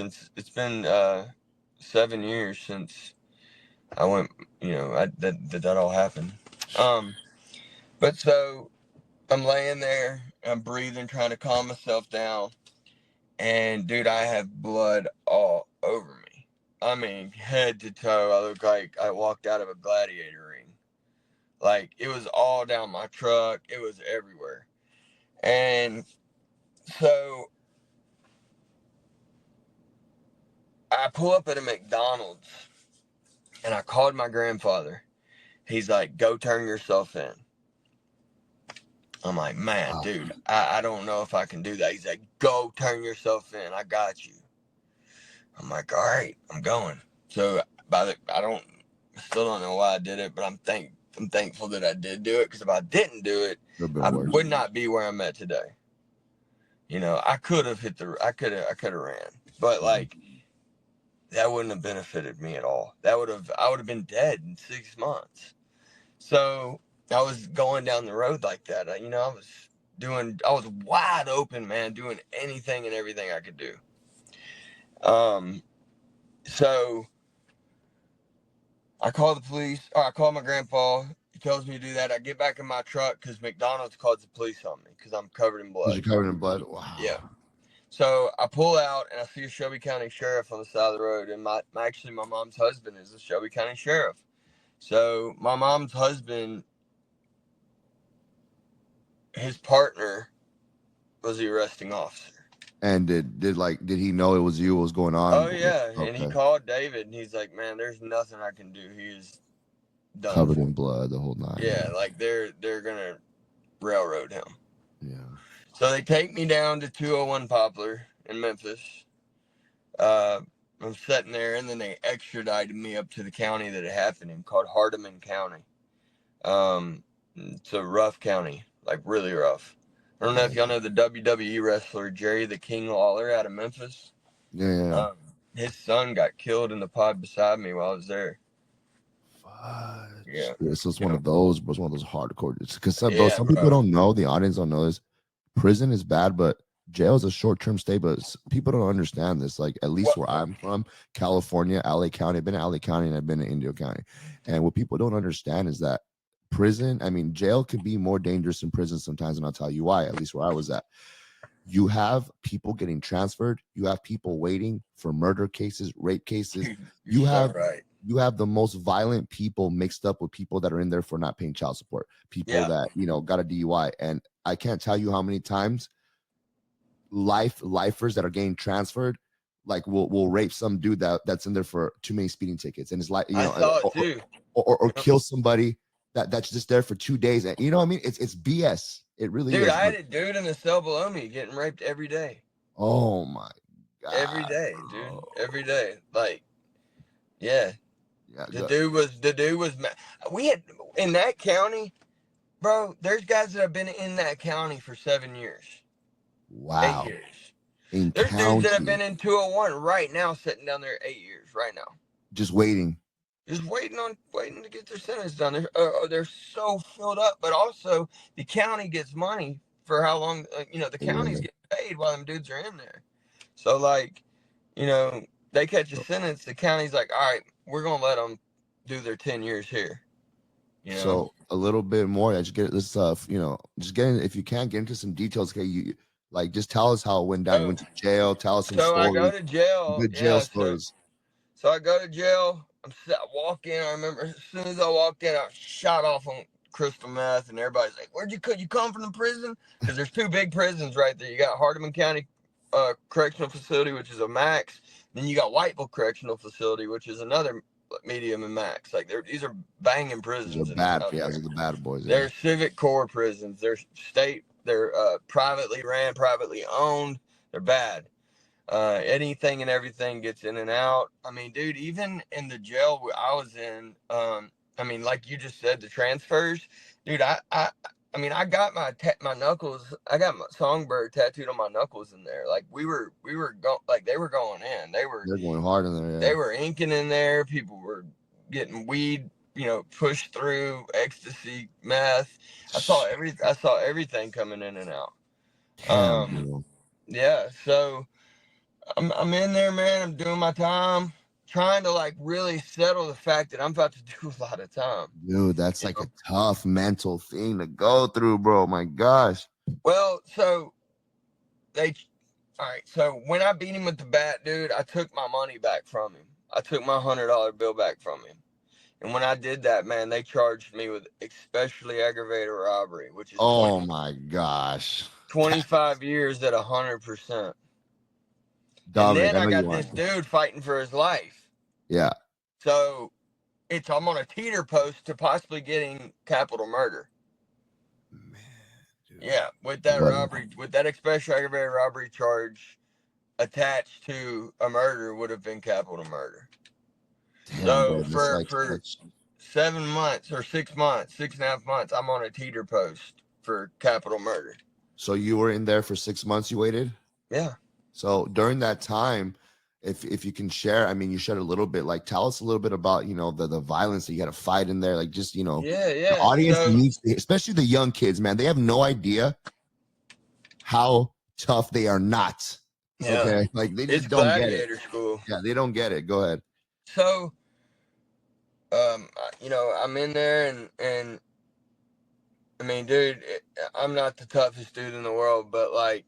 since I went, that all happened. But so I'm laying there, I'm breathing, trying to calm myself down. And dude, I have blood all over me. I mean, head to toe. I look like I walked out of a gladiator ring. Like, it was all down my truck. It was everywhere. And so I pull up at a McDonald's and I called my grandfather. He's like, go turn yourself in. I'm like, man, dude, I don't know if I can do that. He's like, go turn yourself in. I got you. I'm like, all right, I'm going. So I still don't know why I did it, but I'm thankful that I did do it, because if I didn't do it, I would not be where I'm at today. I could have I could have ran, but like that wouldn't have benefited me at all. I would have been dead in 6 months. So I was going down the road like that. I was wide open, man, doing anything and everything I could do. So I call the police, or I call my grandpa. He tells me to do that. I get back in my truck because McDonald's calls the police on me because I'm covered in blood. You're covered in blood? Wow. Yeah. So I pull out and I see a Shelby County sheriff on the side of the road. And my mom's husband is a Shelby County sheriff. So my mom's husband, his partner was the arresting officer. And did he know it was you? What was going on? Oh yeah, okay. And he called David, and he's like, "Man, there's nothing I can do. He is done, covered in blood the whole night." Yeah, like they're gonna railroad him. Yeah. So they take me down to 201 Poplar in Memphis. I'm sitting there, and then they extradited me up to the county that it happened in, called Hardeman County. It's a rough county, like really rough. I don't know if y'all know the WWE wrestler Jerry the King Lawler out of Memphis. Yeah. His son got killed in the pod beside me while I was there. Yeah. So it's one of those hardcore. Because some people don't know, the audience don't know this. Prison is bad, but jail is a short-term stay. But people don't understand this. Like, at least where I'm from, California, LA County. I've been in LA County and I've been in Indio County. And what people don't understand is that jail can be more dangerous than prison sometimes, and I'll tell you why, at least where I was at. You have people getting transferred. You have people waiting for murder cases, rape cases. You have the most violent people mixed up with people that are in there for not paying child support. People that, got a DUI. And I can't tell you how many times lifers that are getting transferred, like will rape some dude that's in there for too many speeding tickets. And it's like, I saw it too. Or kill somebody that's just there for 2 days. And you know what I mean? It's BS. It really is. Dude, I had a dude in the cell below me getting raped every day. Oh my God. Every day, dude. Every day. Like, yeah. The dude was we had in that county, bro, there's guys that have been in that county for 7 years. Wow. 8 years. There's dudes that have been in 201 right now, sitting down there 8 years right now. Just waiting. just waiting to get their sentence done. They're so filled up, but also the county gets money for how long. The counties get paid while them dudes are in there. So like, they catch a sentence. The county's like, all right, we're gonna let them do their 10 years here. So a little bit more. Just get this stuff. Just getting, if you can, get into some details. Okay, you like just tell us how it went down. You went to jail. Tell us some stories. I go to jail. Good jail stories. So I go to jail. I walk in. I remember as soon as I walked in, I was shot off on crystal meth, and everybody's like, "Where'd you come from the prison?" Because there's two big prisons right there. You got Hardeman County Correctional Facility, which is a max. Then you got Whiteville Correctional Facility, which is another medium and max. Like these are banging prisons. They're bad. Yeah, they're the bad boys. Yeah. They're civic core prisons. They're state. They're privately ran, privately owned. They're bad. Anything and everything gets in and out. I mean, dude, even in the jail I was in, I mean, like you just said, the transfers, dude, I got my knuckles, I got my songbird tattooed on my knuckles in there. Like they were going in. They're going hard in there. Yeah. They were inking in there. People were getting weed, pushed through, ecstasy, meth. I saw everything coming in and out. Yeah. So I'm in there, man. I'm doing my time, trying to like really settle the fact that I'm about to do a lot of time. Dude, that's like a tough mental thing to go through, bro. My gosh. Well, so so when I beat him with the bat, dude, I took my money back from him. I took my $100 bill back from him. And when I did that, man, they charged me with especially aggravated robbery, which is my gosh, 25 years at 100%. Dominic, and then I got this dude fighting for his life. Yeah. So I'm on a teeter post to possibly getting capital murder. Man, dude. Yeah, with that robbery, with that especially aggravated robbery charge attached to a murder would have been capital murder. Damn, so bro, for 7 months or 6 months, 6.5 months, I'm on a teeter post for capital murder. So you were in there for 6 months, you waited? Yeah. So during that time, if you can share, I mean, you shared a little bit, like tell us a little bit about, the violence that you had to fight in there. Like just, Yeah. The audience needs to, especially the young kids, man, they have no idea how tough they are not. Yeah. Okay. Like they just don't get it. School. Yeah, they don't get it. Go ahead. So, I'm in there and I mean, dude, I'm not the toughest dude in the world, but like,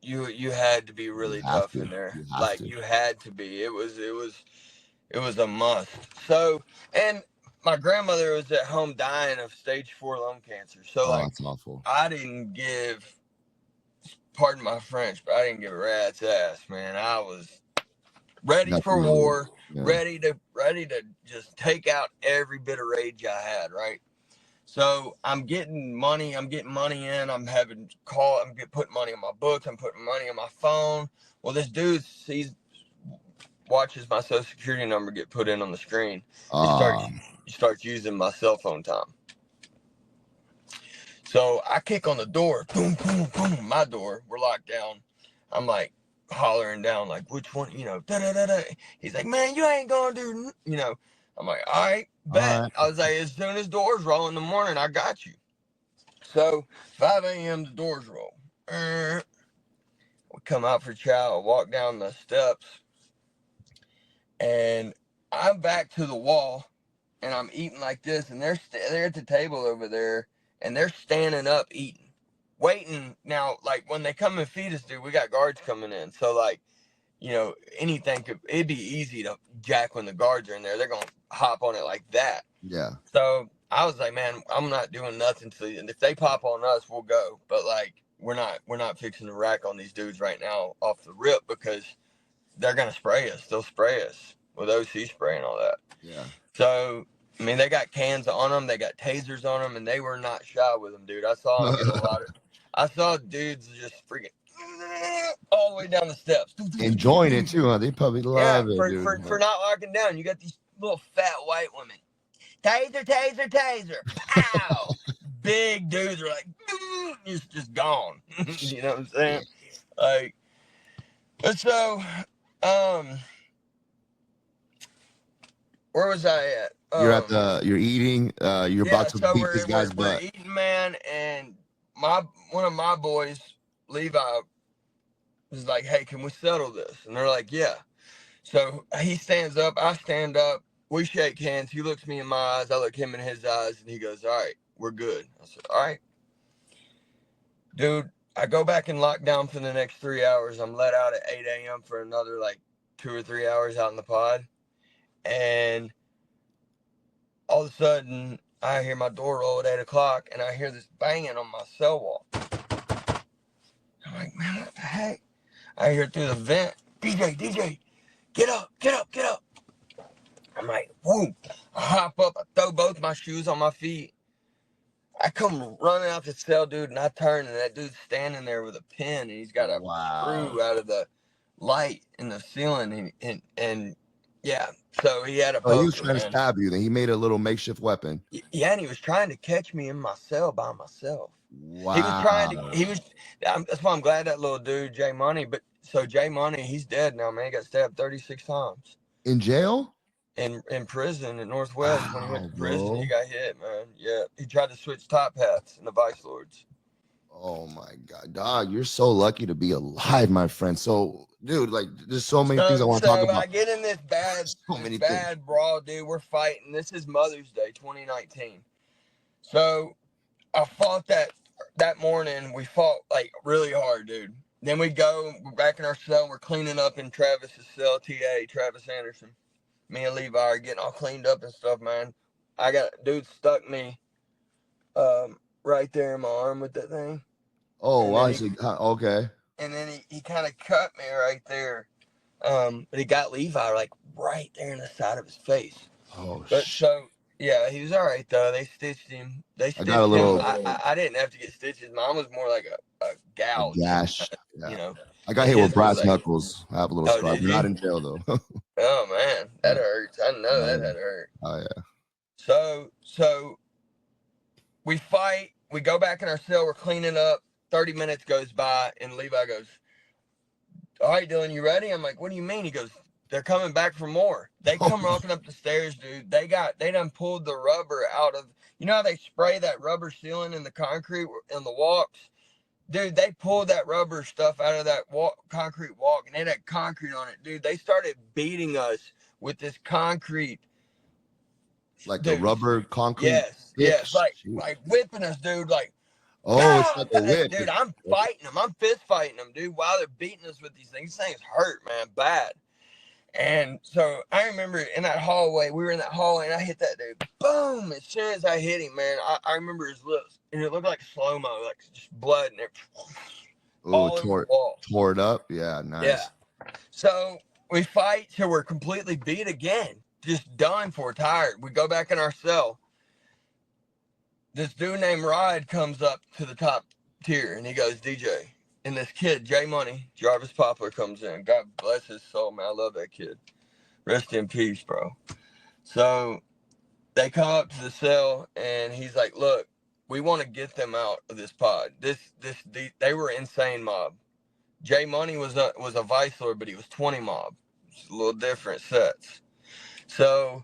you had to be really tough in there. You had to be. It was a must. So, and my grandmother was at home dying of stage 4 lung cancer. So that's awful. I didn't give, pardon my French, but I didn't give a rat's ass, man. I was ready for war, ready to just take out every bit of rage I had, right? So I'm getting money in. I'm putting money in my books. I'm putting money on my phone. Well, this dude watches my social security number get put in on the screen. He starts using my cell phone time. So I kick on the door. Boom, boom, boom. My door. We're locked down. I'm like hollering down, like, which one, da da da da. He's like, man, you ain't gonna do, I'm like, all right, bet. Right. I was like, as soon as doors roll in the morning, I got you. So 5 a.m. the doors roll. We come out for chow, walk down the steps, and I'm back to the wall, and I'm eating like this, and they're at the table over there, and they're standing up eating, waiting. Now, like when they come and feed us, dude, we got guards coming in, so like, it'd be easy to jack when the guards are in there. They're gonna hop on it like that. Yeah. So I was like, man, I'm not doing nothing and if they pop on us, we'll go. But like, we're not fixing to rack on these dudes right now off the rip because they're gonna spray us. They'll spray us with OC spray and all that. Yeah. So I mean, they got cans on them, they got tasers on them, and they were not shy with them, dude. I saw them get a lot of. I saw dudes just freaking all the way down the steps. Enjoying it too, huh? They probably love it, dude. For not locking down. You got these little fat white women. Taser, taser, taser. Pow! Big dudes are like, just gone. You know what I'm saying? Like, so, Where was I at? You're eating, you're Yeah, about to so beat this guy's we're butt. eating, man, and one of my boys, Levi, was like, "Hey, can we settle this?" And they're like, "Yeah." So he stands up, I stand up, we shake hands. He looks me in my eyes, I look him in his eyes, and he goes, "All right, we're good." I said, "All right." Dude, I go back in lockdown for the next 3 hours. I'm let out at 8 a.m. for another like 2 or 3 hours out in the pod. And all of a sudden, I hear my door roll at 8 o'clock, and I hear this banging on my cell wall. I'm like, man, what the heck? I hear through the vent, DJ, get up, get up, get up. I'm like, whoa. I hop up, I throw both my shoes on my feet. I come running out the cell, dude, and I turn, and that dude's standing there with a pin, and he's got a screw out of the light in the ceiling, and yeah, so he had a Oh, he was poker, trying to man. stab you. Then he made a little makeshift weapon. Yeah, and he was trying to catch me in my cell by myself. Wow. That's why I'm glad that little dude, Jay Money, but so Jay Money, he's dead now, man. He got stabbed 36 times. In jail? In prison in Northwest. Wow, when he went to prison, bro. he got hit, man. Yeah, he tried to switch top hats in the Vice Lords. Oh my God, dog, you're so lucky to be alive, my friend. So, dude, like, there's so many things I want to talk about. I get in this bad brawl, dude. We're fighting. This is Mother's Day, 2019. So I fought that morning. We fought like really hard, dude. Then we're back in our cell. We're cleaning up in Travis's cell, TA, Travis Anderson. Me and Levi are getting all cleaned up and stuff, man. Dude stuck me right there in my arm with that thing. Oh, wow. Okay. And then he kind of cut me right there. But he got Levi like right there in the side of his face. Oh, So yeah, he was all right though. They stitched him. I didn't have to get stitches. Mine was more like a gouge. A gash. Yeah. You know. I got hit with brass knuckles. I have a little scar. You're not in jail though. Oh man, that hurts. I know that had hurt. Oh yeah. So we fight. We go back in our cell. We're cleaning up. 30 minutes goes by, and Levi goes, "All right, Dylan, you ready?" I'm like, "What do you mean?" He goes, "They're coming back for more." They come walking up the stairs, dude. They done pulled the rubber out of, you know how they spray that rubber sealing in the concrete in the walks? Dude, they pulled that rubber stuff out of that concrete walk, and it had concrete on it, dude. They started beating us with this concrete. Like the rubber concrete? Yes, like whipping us, dude, like, oh, it's like a whip. Dude, I'm fighting them. I'm fist fighting them, dude, while they're beating us with these things. These things hurt, man, bad. And so I remember in that hallway, we were in that hallway, and I hit that dude. Boom! As soon as I hit him, man, I remember his lips, and it looked like slow-mo, like just blood and everything. Tore it up? Yeah, nice. Yeah. So we fight till we're completely beat again. Just done for, tired. We go back in our cell. This dude named Rod comes up to the top tier, and he goes, "DJ." And this kid, J Money, Jarvis Poplar, comes in. God bless his soul, man. I love that kid. Rest in peace, bro. So they come up to the cell, and he's like, "Look, we want to get them out of this pod. They were insane mob. J Money was a Vice Lord, but he was 20 mob. It's a little different sets. So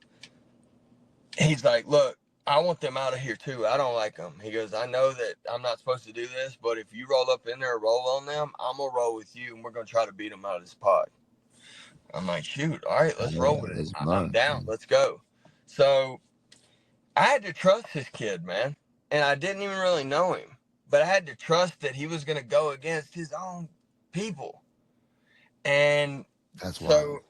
he's like, "Look, I want them out of here too. I don't like them." He goes, "I know that I'm not supposed to do this, but if you roll up in there and roll on them, I'm going to roll with you, and we're going to try to beat them out of this pod." I'm like, "Shoot, all right, let's roll with it. I'm down. Let's go." So I had to trust this kid, man, and I didn't even really know him, but I had to trust that he was going to go against his own people. And that's so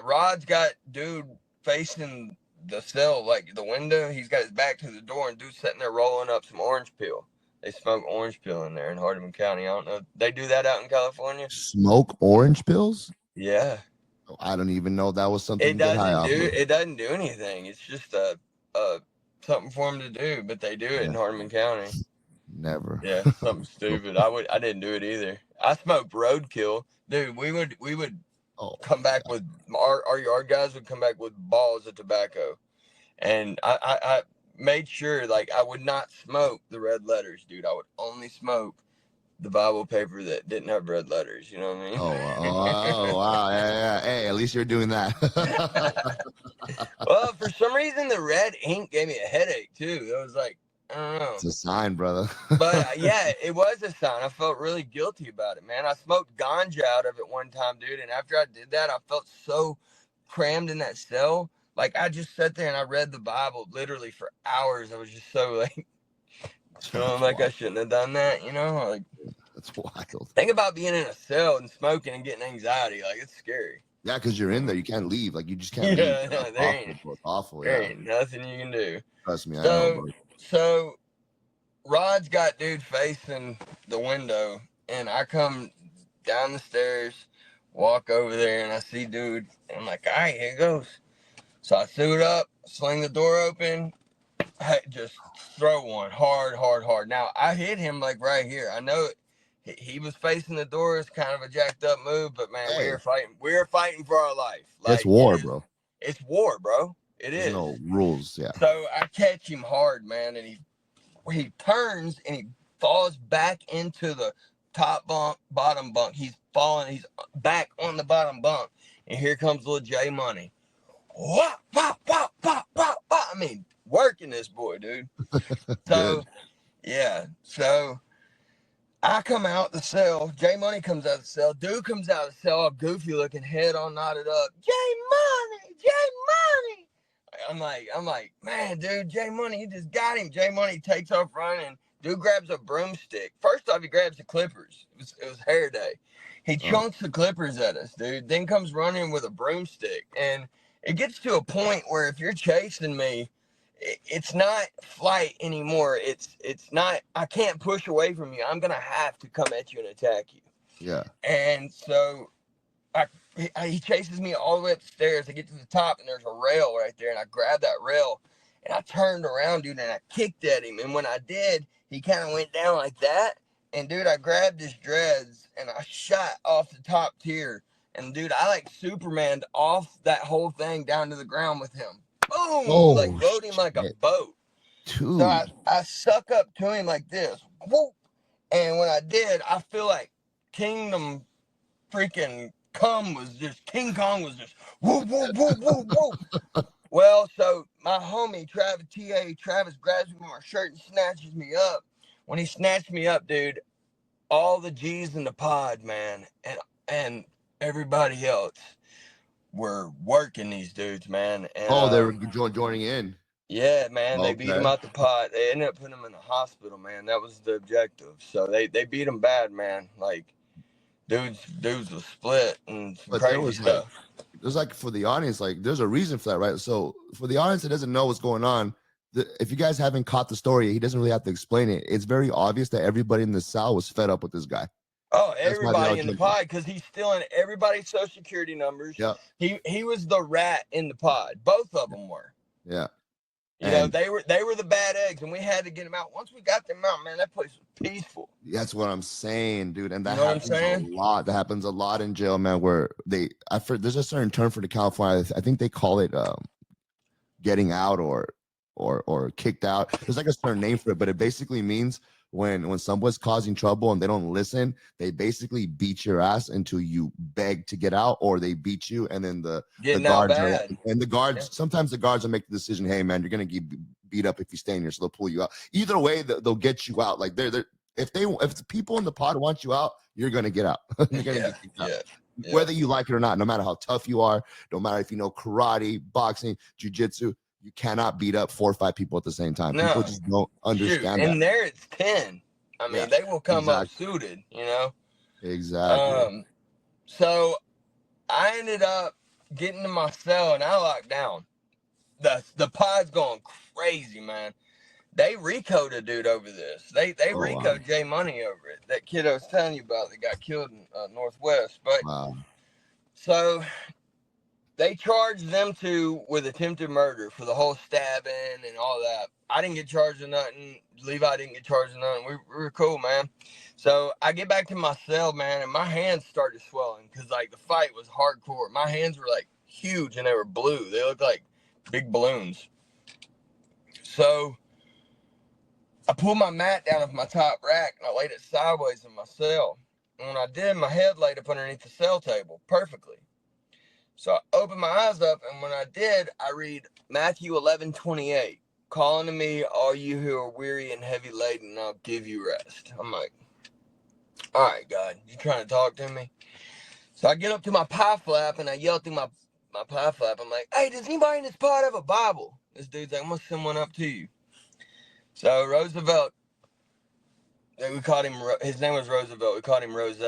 Rod's got dude facing the cell, like the window. He's got his back to the door, and dude's sitting there rolling up some orange peel. They smoke orange peel in there in Hardeman County. I don't know. They do that out in California? Smoke orange pills? Yeah. I don't even know that was something it doesn't do anything. It's just something for them to do, but they do it in Hardeman County. Never. Yeah, something stupid. I didn't do it either. I smoked roadkill. Dude, we would come back with our yard guys would come back with balls of tobacco, and I made sure like I would not smoke the red letters, dude. I would only smoke the Bible paper that didn't have red letters. You know what I mean? Oh, wow. Yeah. Hey, at least you're doing that. Well, for some reason, the red ink gave me a headache too. It was like, I don't know. It's a sign, brother. But yeah, it was a sign. I felt really guilty about it, man. I smoked ganja out of it one time, dude. And after I did that, I felt so crammed in that cell. Like, I just sat there and I read the Bible literally for hours. I was just so like, feeling like I shouldn't have done that, you know? Like, that's wild. Think about being in a cell and smoking and getting anxiety. Like, it's scary. Yeah, because you're in there. You can't leave. Like, you just can't leave. It's awful. There ain't nothing you can do. Trust me, I know, bro. So Rod's got dude facing the window, and I come down the stairs, walk over there, and I see dude. And I'm like, all right, here it goes. So I suit up, sling the door open, just throw one hard. Now, I hit him like right here. I know he was facing the door. It's kind of a jacked up move, but man, we are fighting for our life. Like, it's war, bro. It's war, bro. There's no rules, yeah. So I catch him hard, man, and he turns and he falls back into the top bunk, bottom bunk. He's back on the bottom bunk, and here comes little J Money. Wop, wop, wop, wop, wop, wop. I mean, working this boy, dude. So yeah, so I come out the cell. J Money comes out of the cell. Dude comes out of the cell, all goofy looking, head all knotted up. J Money, J Money. I'm like, man, dude, J Money, he just got him. J Money takes off running. Dude grabs a broomstick. First off, he grabs the clippers. It was hair day. He chunks the clippers at us, dude. Then comes running with a broomstick. And it gets to a point where if you're chasing me, it's not flight anymore. It's not, I can't push away from you. I'm going to have to come at you and attack you. Yeah. And so he chases me all the way up the stairs. I get to the top and there's a rail right there. And I grab that rail and I turned around, dude, and I kicked at him. And when I did, he kind of went down like that. And dude, I grabbed his dreads and I shot off the top tier. And dude, I like Superman'd off that whole thing down to the ground with him. Boom! Like rode him like a boat. Dude. So I suck up to him like this. Whoop! And when I did, I feel like Kingdom freaking King Kong was just whoop, whoop, whoop, whoop, whoop. Well, so my homie, Travis grabs me by my shirt and snatches me up. When he snatched me up, dude, all the G's in the pod, man, and everybody else were working these dudes, man. And, they were joining in. Yeah, man. They beat him out the pod. They ended up putting him in the hospital, man. That was the objective. So they beat him bad, man. Like, dudes was split and some crazy stuff. There's like, for the audience, like, there's a reason for that, right? So for the audience that doesn't know what's going on, if you guys haven't caught the story, he doesn't really have to explain it. It's very obvious that everybody in the cell was fed up with this guy. Oh, everybody in the pod, because he's stealing everybody's social security numbers. Yeah. He was the rat in the pod. Both of them were. Yeah. You know, they were the bad eggs, and we had to get them out. Once we got them out, man, that place was peaceful. That's what I'm saying, dude. And that happens a lot. That happens a lot in jail, man, where there's a certain term for the California. I think they call it getting out or kicked out. There's like a certain name for it, but it basically means when someone's causing trouble and they don't listen, they basically beat your ass until you beg to get out, or they beat you, and then the guards sometimes the guards will make the decision, hey man, you're gonna get beat up if you stay in here, so they'll pull you out. Either way, they'll get you out. Like if the people in the pod want you out, you're gonna get out. You're gonna get kicked out. Yeah. Whether you like it or not, no matter how tough you are, no matter if you know karate, boxing, jiu-jitsu, you cannot beat up 4 or 5 people at the same time. No. People just don't understand that. And there it's 10. I mean, they will come up suited, you know? Exactly. So I ended up getting to my cell and I locked down. The pod's going crazy, man. They RICO'd a dude over this. They RICO'd J Money over it. That kid I was telling you about that got killed in Northwest. But so they charged them with attempted murder for the whole stabbing and all that. I didn't get charged with nothing. Levi didn't get charged with nothing. We were cool, man. So I get back to my cell, man, and my hands started swelling because, like, the fight was hardcore. My hands were, like, huge, and they were blue. They looked like big balloons. So I pulled my mat down off my top rack and I laid it sideways in my cell. And when I did, my head laid up underneath the cell table perfectly. So I opened my eyes up, and when I did, I read Matthew 11:28. Call unto me, all you who are weary and heavy laden, and I'll give you rest. I'm like, all right, God, you trying to talk to me? So I get up to my pie flap, and I yell through my pie flap. I'm like, hey, does anybody in this pod have a Bible? This dude's like, I'm going to send one up to you. So Roosevelt, we called him, his name was Roosevelt. We called him Rose.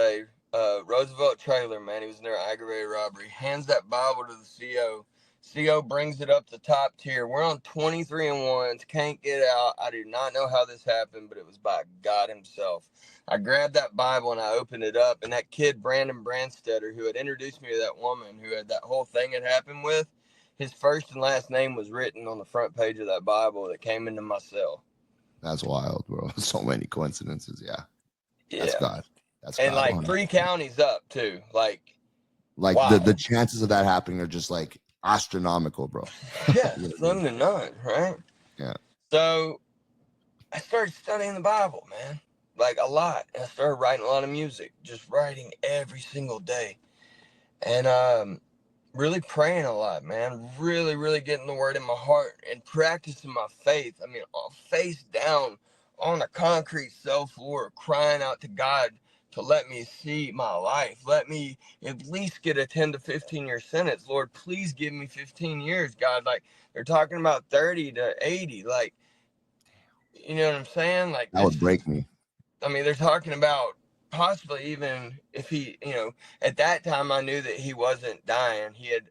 Roosevelt trailer, man. He was in there, aggravated robbery. Hands that Bible to the CO. CO brings it up the top tier. We're on 23 and 1s. Can't get out. I do not know how this happened, but it was by God himself. I grabbed that Bible and I opened it up, and that kid, Brandon Brandstetter, who had introduced me to that woman who had that whole thing had happened with, his first and last name was written on the front page of that Bible that came into my cell. That's wild, bro. So many coincidences. Yeah. That's God. That's and God. like 3 counties up too. Like wow. the chances of that happening are just like astronomical, bro. Yeah, slim to none, right? Yeah. So I started studying the Bible, man, like a lot. And I started writing a lot of music, just writing every single day. And really praying a lot, man. Really, really getting the word in my heart and practicing my faith. I mean, face down on a concrete cell floor, crying out to God to let me see my life. Let me at least get a 10 to 15 year sentence. Lord, please give me 15 years, God. Like, they're talking about 30 to 80. Like, you know what I'm saying? Like, that would break me. I mean, they're talking about possibly even if he, at that time I knew that he wasn't dying. He had,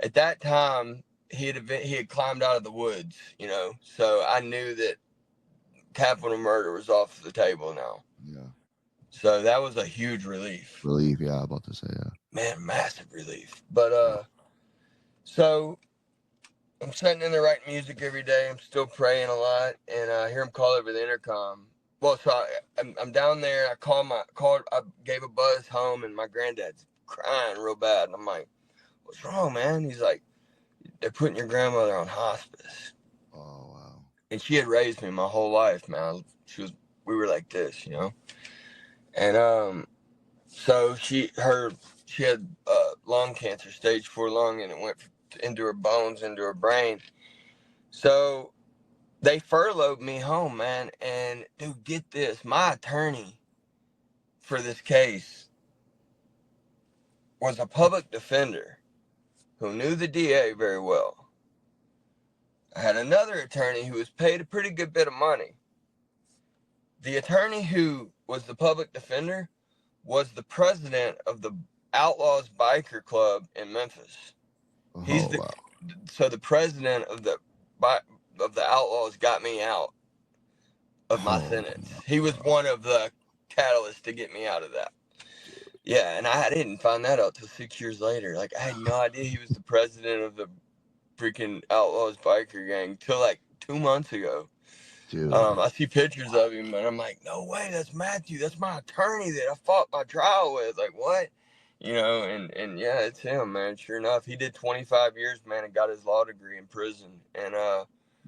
at that time he had climbed out of the woods, so I knew that capital murder was off the table now. Yeah. So that was a huge relief. Yeah, I'm about to say, yeah. Man, massive relief. But so I'm sitting in there writing music every day. I'm still praying a lot, and I hear him call over the intercom. Well, so I'm down there. I gave a buzz home, and my granddad's crying real bad. And I'm like, "What's wrong, man?" He's like, "They're putting your grandmother on hospice." Oh wow. And she had raised me my whole life, man. We were like this, And so she had lung cancer, stage 4 lung, and it went into her bones, into her brain. So they furloughed me home, man. And dude, get this, my attorney for this case was a public defender who knew the DA very well. I had another attorney who was paid a pretty good bit of money. The attorney who was the public defender was the president of the Outlaws Biker Club in Memphis. So the president of the Outlaws got me out of my sentence. He was one of the catalysts to get me out of that. Yeah, and I didn't find that out till 6 years later. Like, I had no idea he was the president of the freaking Outlaws Biker Gang till like 2 months ago. Dude. I see pictures of him, and I'm like, no way, that's Matthew. That's my attorney that I fought my trial with. Like, what? And yeah, it's him, man. Sure enough, he did 25 years, man, and got his law degree in prison. And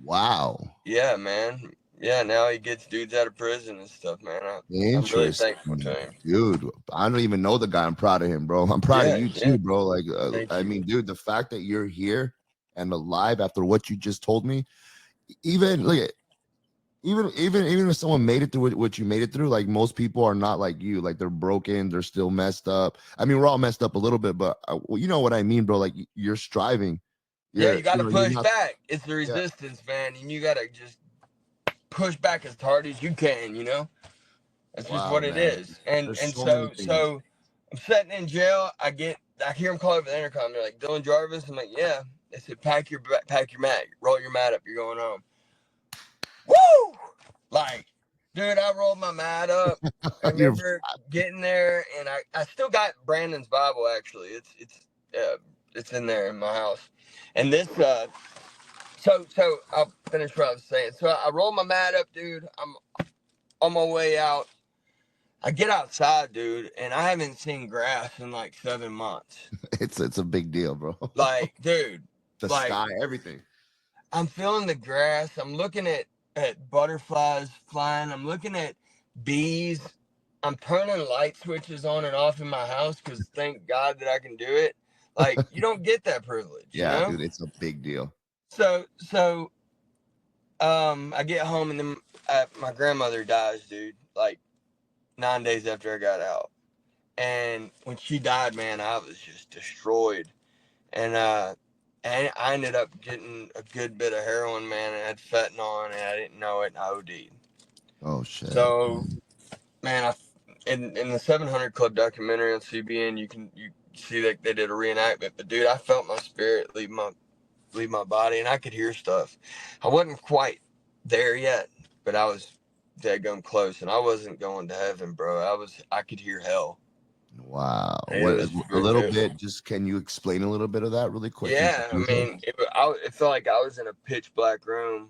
wow. Yeah, man. Yeah, now he gets dudes out of prison and stuff, man. I'm really thankful to him. Dude, I don't even know the guy. I'm proud of him, bro. I'm proud of you too, bro. Like, I mean, dude, the fact that you're here and alive after what you just told me, even if someone made it through what you made it through, like, most people are not like you. Like, they're broken, they're still messed up. I mean, we're all messed up a little bit, but you know what I mean, bro. Like, you're striving. You got to push back. It's the resistance, man, and you got to just push back as hard as you can. That's just what it is. And so I'm sitting in jail. I hear him call over the intercom. They're like, Dylan Jarvis. I'm like, yeah. They said, pack your mat, roll your mat up. You're going home. Woo! Like, dude, I rolled my mat up. I remember getting there, and I still got Brandon's Bible. Actually, it's in there in my house. And this, so I'll finish what I was saying. So I rolled my mat up, dude. I'm on my way out. I get outside, dude, and I haven't seen grass in like 7 months. It's a big deal, bro. Like, dude, the sky, everything. I'm feeling the grass. I'm looking at at butterflies flying. I'm looking at bees. I'm turning light switches on and off in my house because thank God that I can do it. Like, you don't get that privilege, you Yeah, know? dude, it's a big deal. So I get home and then my grandmother dies, dude, like 9 days after I got out. And when she died, man, I was just destroyed. And I ended up getting a good bit of heroin, man, and I had fentanyl and I didn't know it, and I OD'd. Oh shit. So, man, in the 700 Club documentary on CBN, you see that they did a reenactment. But dude, I felt my spirit leave my body, and I could hear stuff. I wasn't quite there yet, but I was dead close, and I wasn't going to heaven, bro. I could hear hell. Wow. It What was a little bit? Just can you explain a little bit of that really quick? Yeah, I mean, it felt like I was in a pitch black room,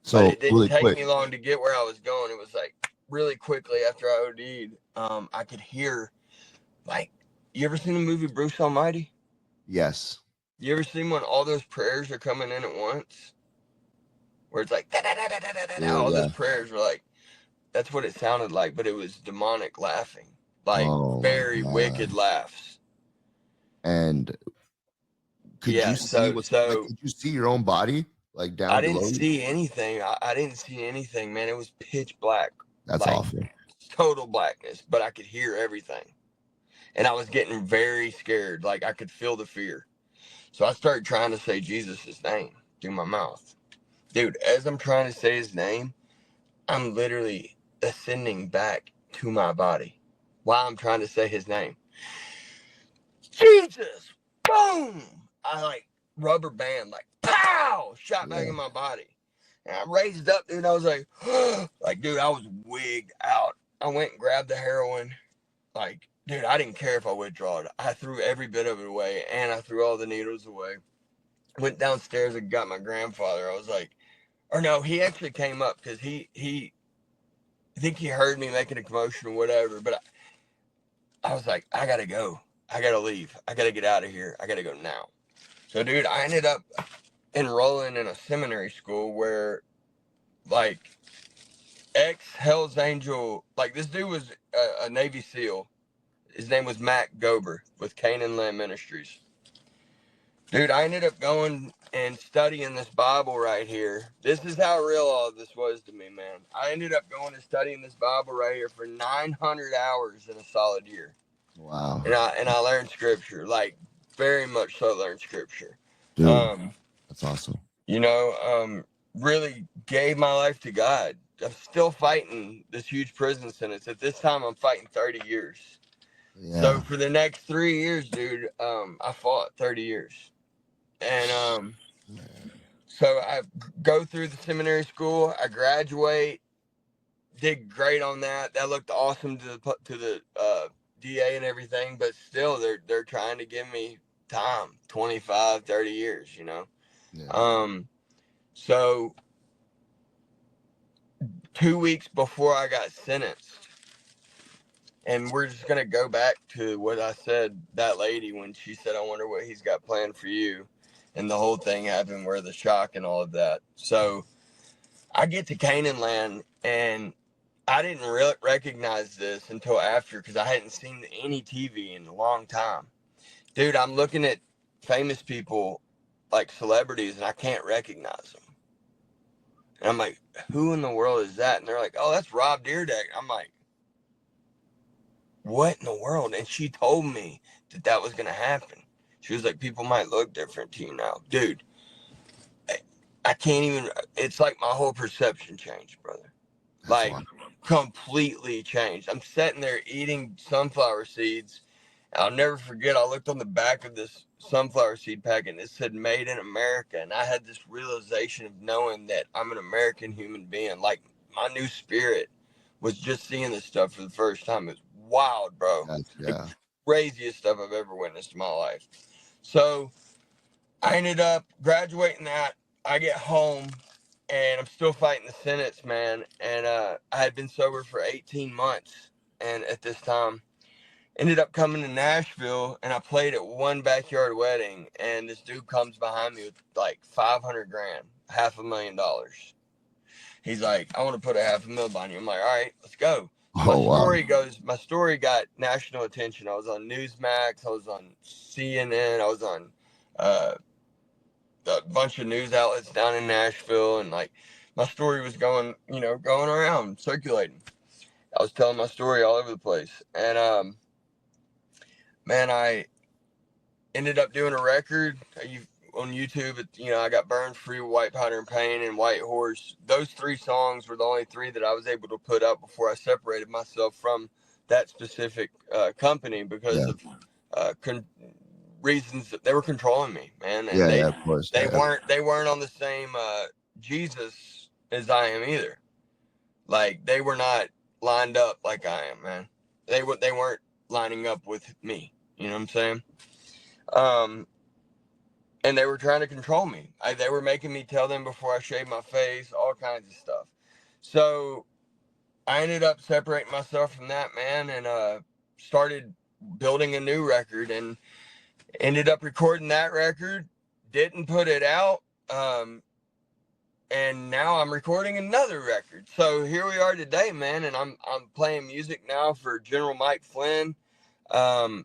but So it didn't really take quick. me long to get where I was going. It was like really quickly after I OD'd, I could hear, like, you ever seen the movie Bruce Almighty? Yes. You ever seen when all those prayers are coming in at once? Where it's like, all Yeah. those prayers were like, that's what it sounded like, but it was demonic laughing, like Oh my very God. wicked laughs. And could Yeah, you see so could you see your own body like down I didn't below you? see anything. I didn't see anything, man. It was pitch black. That's Like awful. total blackness, but I could hear everything. And I was getting very scared. Like I could feel the fear. So I started trying to say Jesus' name through my mouth. Dude, as I'm trying to say his name, I'm literally ascending back to my body while I'm trying to say his name. Jesus! Boom! I like rubber band, like pow! Shot back in my body. And I raised up, dude. I was like, like, dude, I was wigged out. I went and grabbed the heroin. Like, dude, I didn't care if I withdrew it. I threw every bit of it away, and I threw all the needles away. Went downstairs and got my grandfather. I was like, or no, he actually came up because he I think he heard me making a commotion or whatever. But I was like, I gotta go. I gotta leave. I gotta get out of here. I gotta go now. So, dude, I ended up enrolling in a seminary school where, like, ex-Hell's Angel, like, this dude was a Navy SEAL. His name was Matt Gober with Canaan Land Ministries. Dude, I ended up going and studying this Bible right here. This is how real all of this was to me, man. I ended up going and studying this Bible right here for 900 hours in a solid year. Wow. And I learned scripture, like, very much so learned scripture. Dude, that's awesome. You know, really gave my life to God. I'm still fighting this huge prison sentence. At this time, I'm fighting 30 years. Yeah. So for the next 3 years, dude, I fought 30 years. And so I go through the seminary school. I graduate, did great on that. That looked awesome to the DA and everything. But still, they're trying to give me time, 25, 30 years, you know. Yeah. So 2 weeks before I got sentenced, and we're just going to go back to what I said, that lady, when she said, I wonder what he's got planned for you. And the whole thing happened where the shock and all of that. So I get to Canaan Land, and I didn't recognize this until after, because I hadn't seen any TV in a long time. Dude, I'm looking at famous people, like celebrities, and I can't recognize them. And I'm like, who in the world is that? And they're like, oh, that's Rob Dyrdek. I'm like, what in the world? And she told me that was going to happen. She was like, people might look different to you now. Dude, I can't even, it's like my whole perception changed, brother. That's like awesome. Completely changed. I'm sitting there eating sunflower seeds. I'll never forget, I looked on the back of this sunflower seed packet and it said made in America. And I had this realization of knowing that I'm an American human being. Like, my new spirit was just seeing this stuff for the first time. It was wild, bro. Yeah. The craziest stuff I've ever witnessed in my life. So I ended up graduating that. I get home and I'm still fighting the sentence, man. And I had been sober for 18 months. And at this time, ended up coming to Nashville, and I played at one backyard wedding. And this dude comes behind me with like 500 grand, $500,000. He's like, I want to put a $500,000 behind you. I'm like, all right, let's go. Oh, wow. My story got national attention. I was on Newsmax. I was on CNN. I was on a bunch of news outlets down in Nashville. And like, my story was going around, circulating. I was telling my story all over the place. And, man, I ended up doing a record on YouTube. I got Burned Free, White Powder and Pain, and White Horse. Those 3 songs were the only 3 that I was able to put up before I separated myself from that specific company because of reasons that they were controlling me, man. And of course. They weren't on the same Jesus as I am either. Like, they were not lined up like I am, man. They weren't lining up with me. You know what I'm saying? And they were trying to control me. They were making me tell them before I shaved my face, all kinds of stuff. So I ended up separating myself from that, man, and started building a new record and ended up recording that record, didn't put it out, and now I'm recording another record. So here we are today, man, and I'm playing music now for General Mike Flynn. I'm,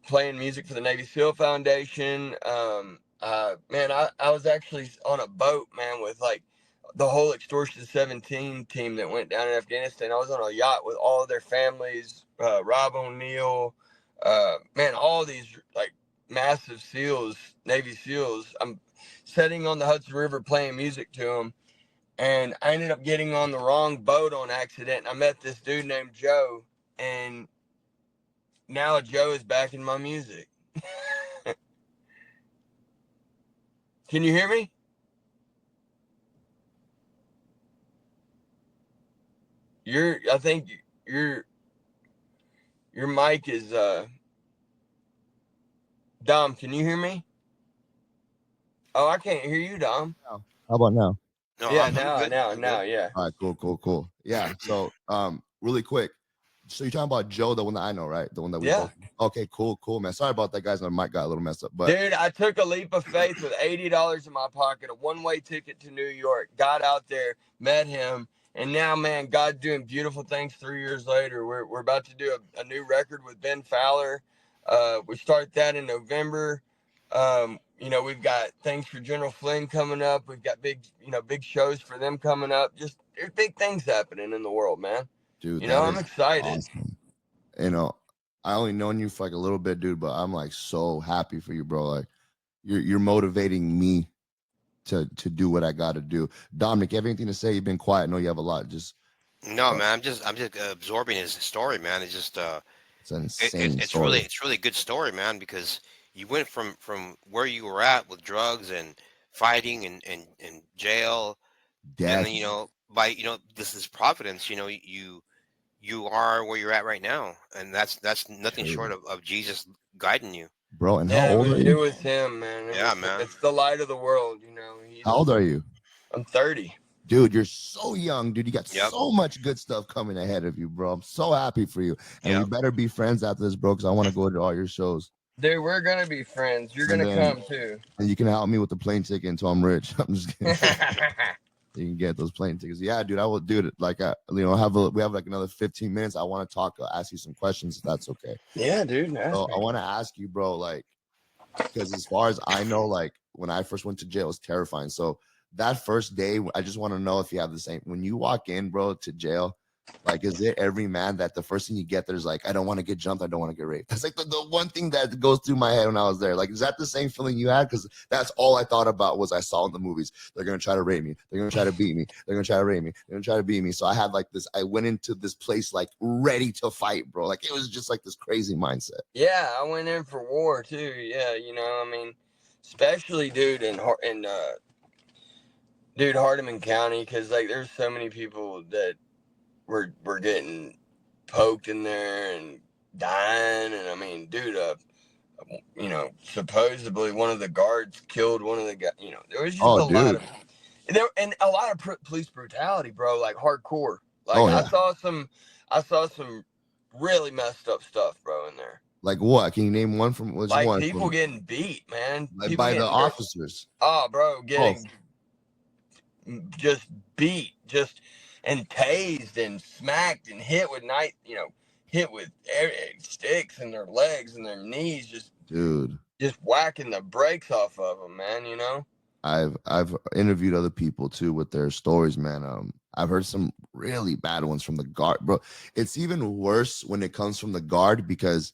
playing music for the Navy SEAL Foundation. Man, I was actually on a boat, man, with like the whole Extortion 17 team that went down in Afghanistan. I was on a yacht with all of their families, Rob O'Neill, man, all these like massive SEALs, Navy SEALs. I'm sitting on the Hudson River playing music to them, and I ended up getting on the wrong boat on accident. And I met this dude named Joe, and now Joe is back in my music. Can you hear me? I think your mic is Dom, can you hear me? Oh, I can't hear you, Dom. How about now? No, Yeah, I'm good. now, yeah. All right, cool. Yeah. So, really quick. So you're talking about Joe, the one that I know, right? The one that we both. Okay, cool, man. Sorry about that, guys. My mic got a little messed up, but dude, I took a leap of faith with $80 in my pocket, a one-way ticket to New York. Got out there, met him, and now, man, God's doing beautiful things. 3 years later, we're about to do a new record with Ben Fowler. We start that in November. We've got things for General Flynn coming up. We've got big shows for them coming up. Just there's big things happening in the world, man. Dude, I'm excited. Awesome. I only known you for like a little bit, dude, but I'm like so happy for you, bro. Like you're motivating me to do what I got to do. Dominic, you have anything to say? You've been quiet. I know you have a lot. No, man. I'm just absorbing his story, man. It's just it's an insane story. It's really a good story, man, because you went from where you were at with drugs and fighting and jail, Death. and then by this is providence. You are where you're at right now, and that's nothing short of Jesus guiding you, bro. And how old are you? It was him, man. Man. It's the light of the world, How old are you? I'm 30. Dude, you're so young, dude. You got so much good stuff coming ahead of you, bro. I'm so happy for you. And we better be friends after this, bro, because I want to go to all your shows. Dude, we're gonna be friends. You're gonna come too. And you can help me with the plane ticket until I'm rich. I'm just kidding. You can get those plane tickets. Yeah, dude, I will do it. Like, we have like another 15 minutes. I want to ask you some questions, if that's okay. Yeah, dude. So I want to ask you, bro, like, because as far as I know, like when I first went to jail, it was terrifying. So that first day, I just want to know if you have the same. When you walk in, bro, to jail, like, is it every man that the first thing you get there is like, I don't want to get jumped, I don't want to get raped? That's like the one thing that goes through my head when I was there. Like, is that the same feeling you had? Because that's all I thought about was I saw in the movies. They're gonna try to rape me. They're gonna try to beat me. They're gonna try to rape me. They're gonna try to beat me. So I had like this. I went into this place like ready to fight, bro. Like it was just like this crazy mindset. Yeah, I went in for war too. Yeah, especially dude in Hardeman County, because like there's so many people that were getting poked in there and dying, and I mean, dude, supposedly one of the guards killed one of the guys. There was just a lot of police brutality, bro, like hardcore. Like I saw some really messed up stuff, bro, in there. Like what? Can you name one from? Like one people from, getting beat, man. Like by the officers. Oh, bro, getting just beat, and tased and smacked and hit with hit with sticks in their legs and their knees, just whacking the brakes off of them, man. I've interviewed other people too with their stories, man. I've heard some really bad ones from the guard, bro. It's even worse when it comes from the guard because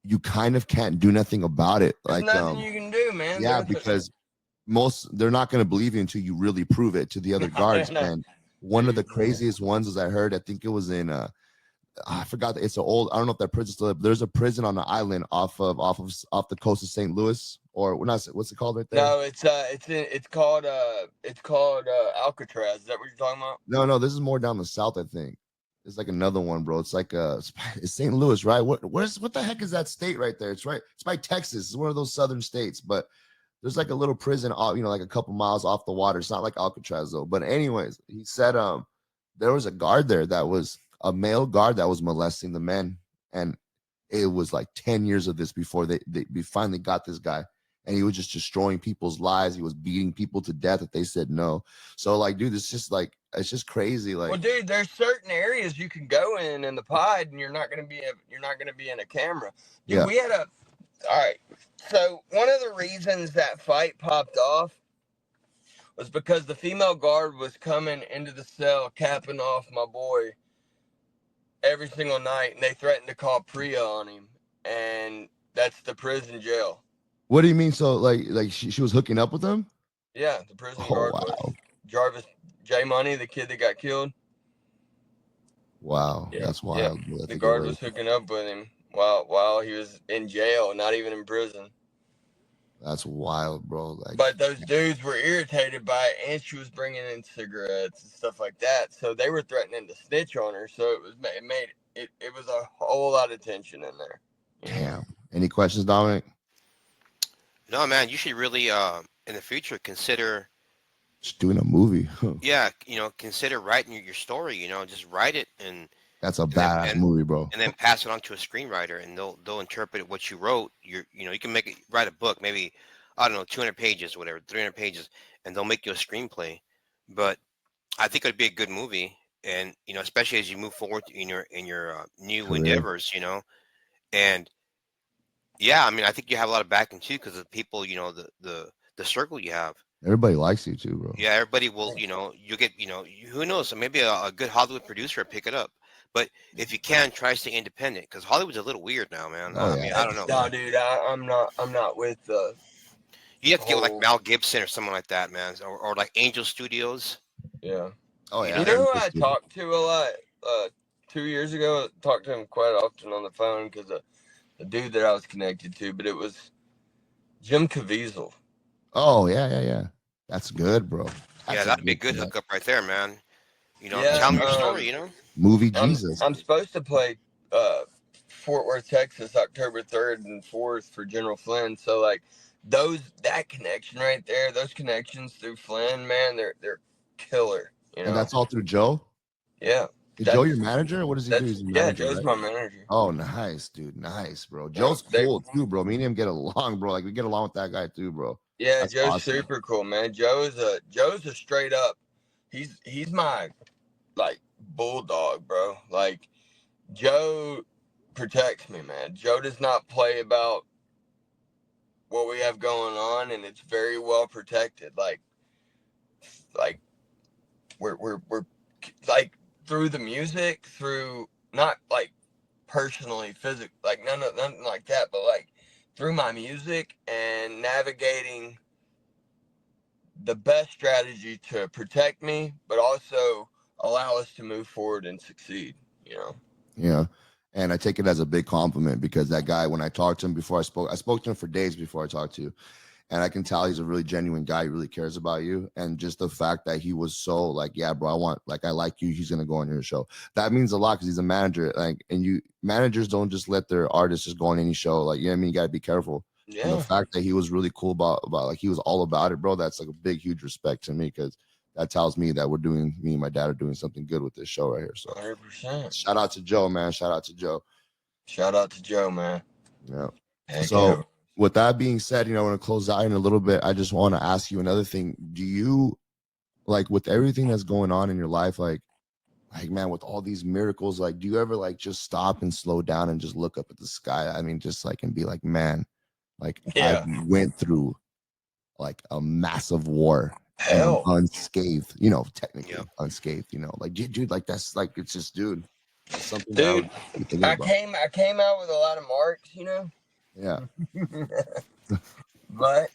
you kind of can't do nothing about it. There's nothing you can do, man. Yeah, because they're not going to believe you until you really prove it to the other guards. And one of the craziest ones is I think it was in I forgot that it's an old, I don't know if that prison still, there's a prison on the island off the coast of St. Louis, or what's it called right there? No, it's called Alcatraz. Is that what you're talking about? No, this is more down the south, I think. It's like another one, bro. It's like it's St. Louis, right? What the heck is that state right there? It's by Texas. It's one of those southern states, but there's like a little prison, like a couple miles off the water. It's not like Alcatraz though. But anyways, he said there was a guard there that was a male guard that was molesting the men, and it was like 10 years of this before they finally got this guy, and he was just destroying people's lives. He was beating people to death if they said no. So like, dude, it's just crazy. Like, well, dude, there's certain areas you can go in the pod, and you're not gonna be in a camera. Dude, yeah. All right. So one of the reasons that fight popped off was because the female guard was coming into the cell, capping off my boy every single night, and they threatened to call Priya on him, and that's the prison jail. What do you mean? So like she was hooking up with him? Yeah, the prison guard was Jarvis J Money, the kid that got killed. Wow, yeah. That's wild. Yeah. The guard was hooking up with him while he was in jail, not even in prison. That's wild, bro. But those dudes were irritated by it, and she was bringing in cigarettes and stuff like that. So they were threatening to snitch on her. So it was a whole lot of tension in there. Damn. Any questions, Dominic? No, man. You should really, in the future, consider just doing a movie. Yeah, consider writing your story. Just write it, and that's a badass movie, bro. And then pass it on to a screenwriter, and they'll interpret what you wrote. You can write a book, maybe, I don't know, 200 pages, whatever, 300 pages, and they'll make you a screenplay. But I think it'd be a good movie, and especially as you move forward in your new career endeavors, and yeah, I mean, I think you have a lot of backing too because of the people, the circle you have. Everybody likes you too, bro. Yeah, everybody will. You get, who knows? Maybe a good Hollywood producer will pick it up. But if you can, try to stay independent because Hollywood's a little weird now, man. Oh, I mean, I don't know. No, dude, I'm not with the. You have to get like Mel Gibson or someone like that, man, or like Angel Studios. Yeah. Oh yeah. You know who I talked to a lot 2 years ago? I talked to him quite often on the phone because the dude that I was connected to, but it was Jim Caviezel. Oh yeah. That's good, bro. That'd be a good hookup right there, man. Tell me your story. Movie Jesus. I'm supposed to play Fort Worth, Texas, October 3rd and 4th for General Flynn. So like that connection right there, those connections through Flynn, man, they're killer. And that's all through Joe? Yeah. Is Joe your manager? What does he do? He's your manager, Joe's my manager. Oh, nice, dude. Nice, bro. Joe's cool too, bro. Me and him get along, bro. Like we get along with that guy too, bro. Yeah, that's Joe's awesome. Super cool, man. Joe's a straight up. He's my like bulldog, bro. Like Joe protects me, man. Joe does not play about what we have going on, and it's very well protected. Like we're like through the music, through not like personally, physically, like nothing like that, but like through my music and navigating the best strategy to protect me, but also allow us to move forward and succeed, Yeah. And I take it as a big compliment because that guy, when I talked to him before I spoke to him for days before I talked to you. And I can tell he's a really genuine guy. He really cares about you. And just the fact that he was so like, yeah, bro, I like you. He's going to go on your show. That means a lot because he's a manager. Like, and managers don't just let their artists just go on any show. Like, you know what I mean? You got to be careful. Yeah. And the fact that he was really cool about like, he was all about it, bro. That's like a big, huge respect to me because that tells me that me and my dad are doing something good with this show right here. So 100%. Shout out to Joe, man. Shout out to Joe. Shout out to Joe, man. Yeah. So with that being said, I want to close out in a little bit. I just want to ask you another thing. Do you like with everything that's going on in your life, like man, with all these miracles, like, do you ever like just stop and slow down and just look up at the sky? I mean, just like, and be like, man, like I went through like a massive war and I'm unscathed, you know, technically unscathed, you know, like, dude, like that's like, it's just, dude, it's something that I would be thinking about. I came out with a lot of marks, you know. Yeah. But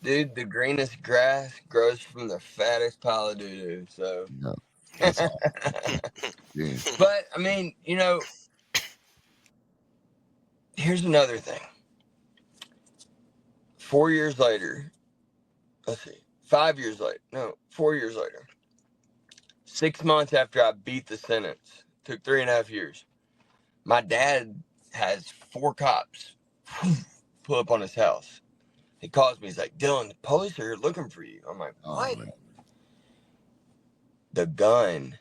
dude, the greenest grass grows from the fattest pile of doo-doo. So yeah, that's all. But I mean, you know, here's another thing. 4 years later, let's see, 5 years later, no, 4 years later, 6 months after I beat the sentence, took 3.5 years, my dad has 4 cops pull up on his house. He calls me, he's like, Dylan, the police are looking for you. I'm like, what? Man. The gun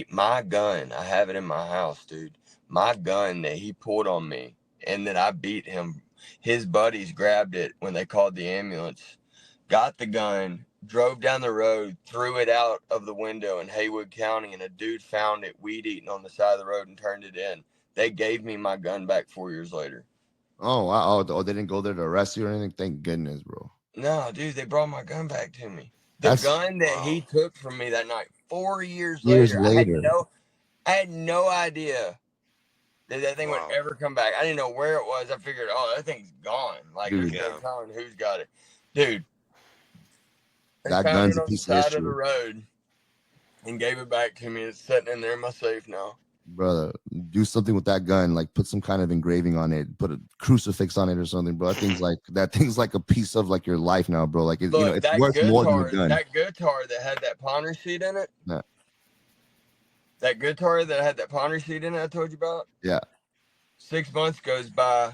my gun, I have it in my house, dude. My gun that he pulled on me and that I beat him, his buddies grabbed it when they called the ambulance, got the gun, drove down the road, threw it out of the window in Haywood County, and a dude found it weed eating on the side of the road and turned it in. They gave me my gun back 4 years later. Oh, wow. Oh, they didn't go there to arrest you or anything? Thank goodness, bro. No, dude, they brought my gun back to me. The gun that he took from me that night, 4 years later. I had no idea that thing would ever come back. I didn't know where it was. I figured, oh, that thing's gone. Like, there's no telling who's got it. Dude, that gun's a piece of history. Side of the road and gave it back to me. It's sitting in there in my safe now. Brother, do something with that gun, like put some kind of engraving on it, put a crucifix on it or something, bro. That thing's like a piece of like your life now, bro. Like, look, you know, it's worth more than the gun. That guitar that had that Ponder seat in it. Yeah. That guitar that had that Ponder seat in it I told you about. Yeah. 6 months goes by.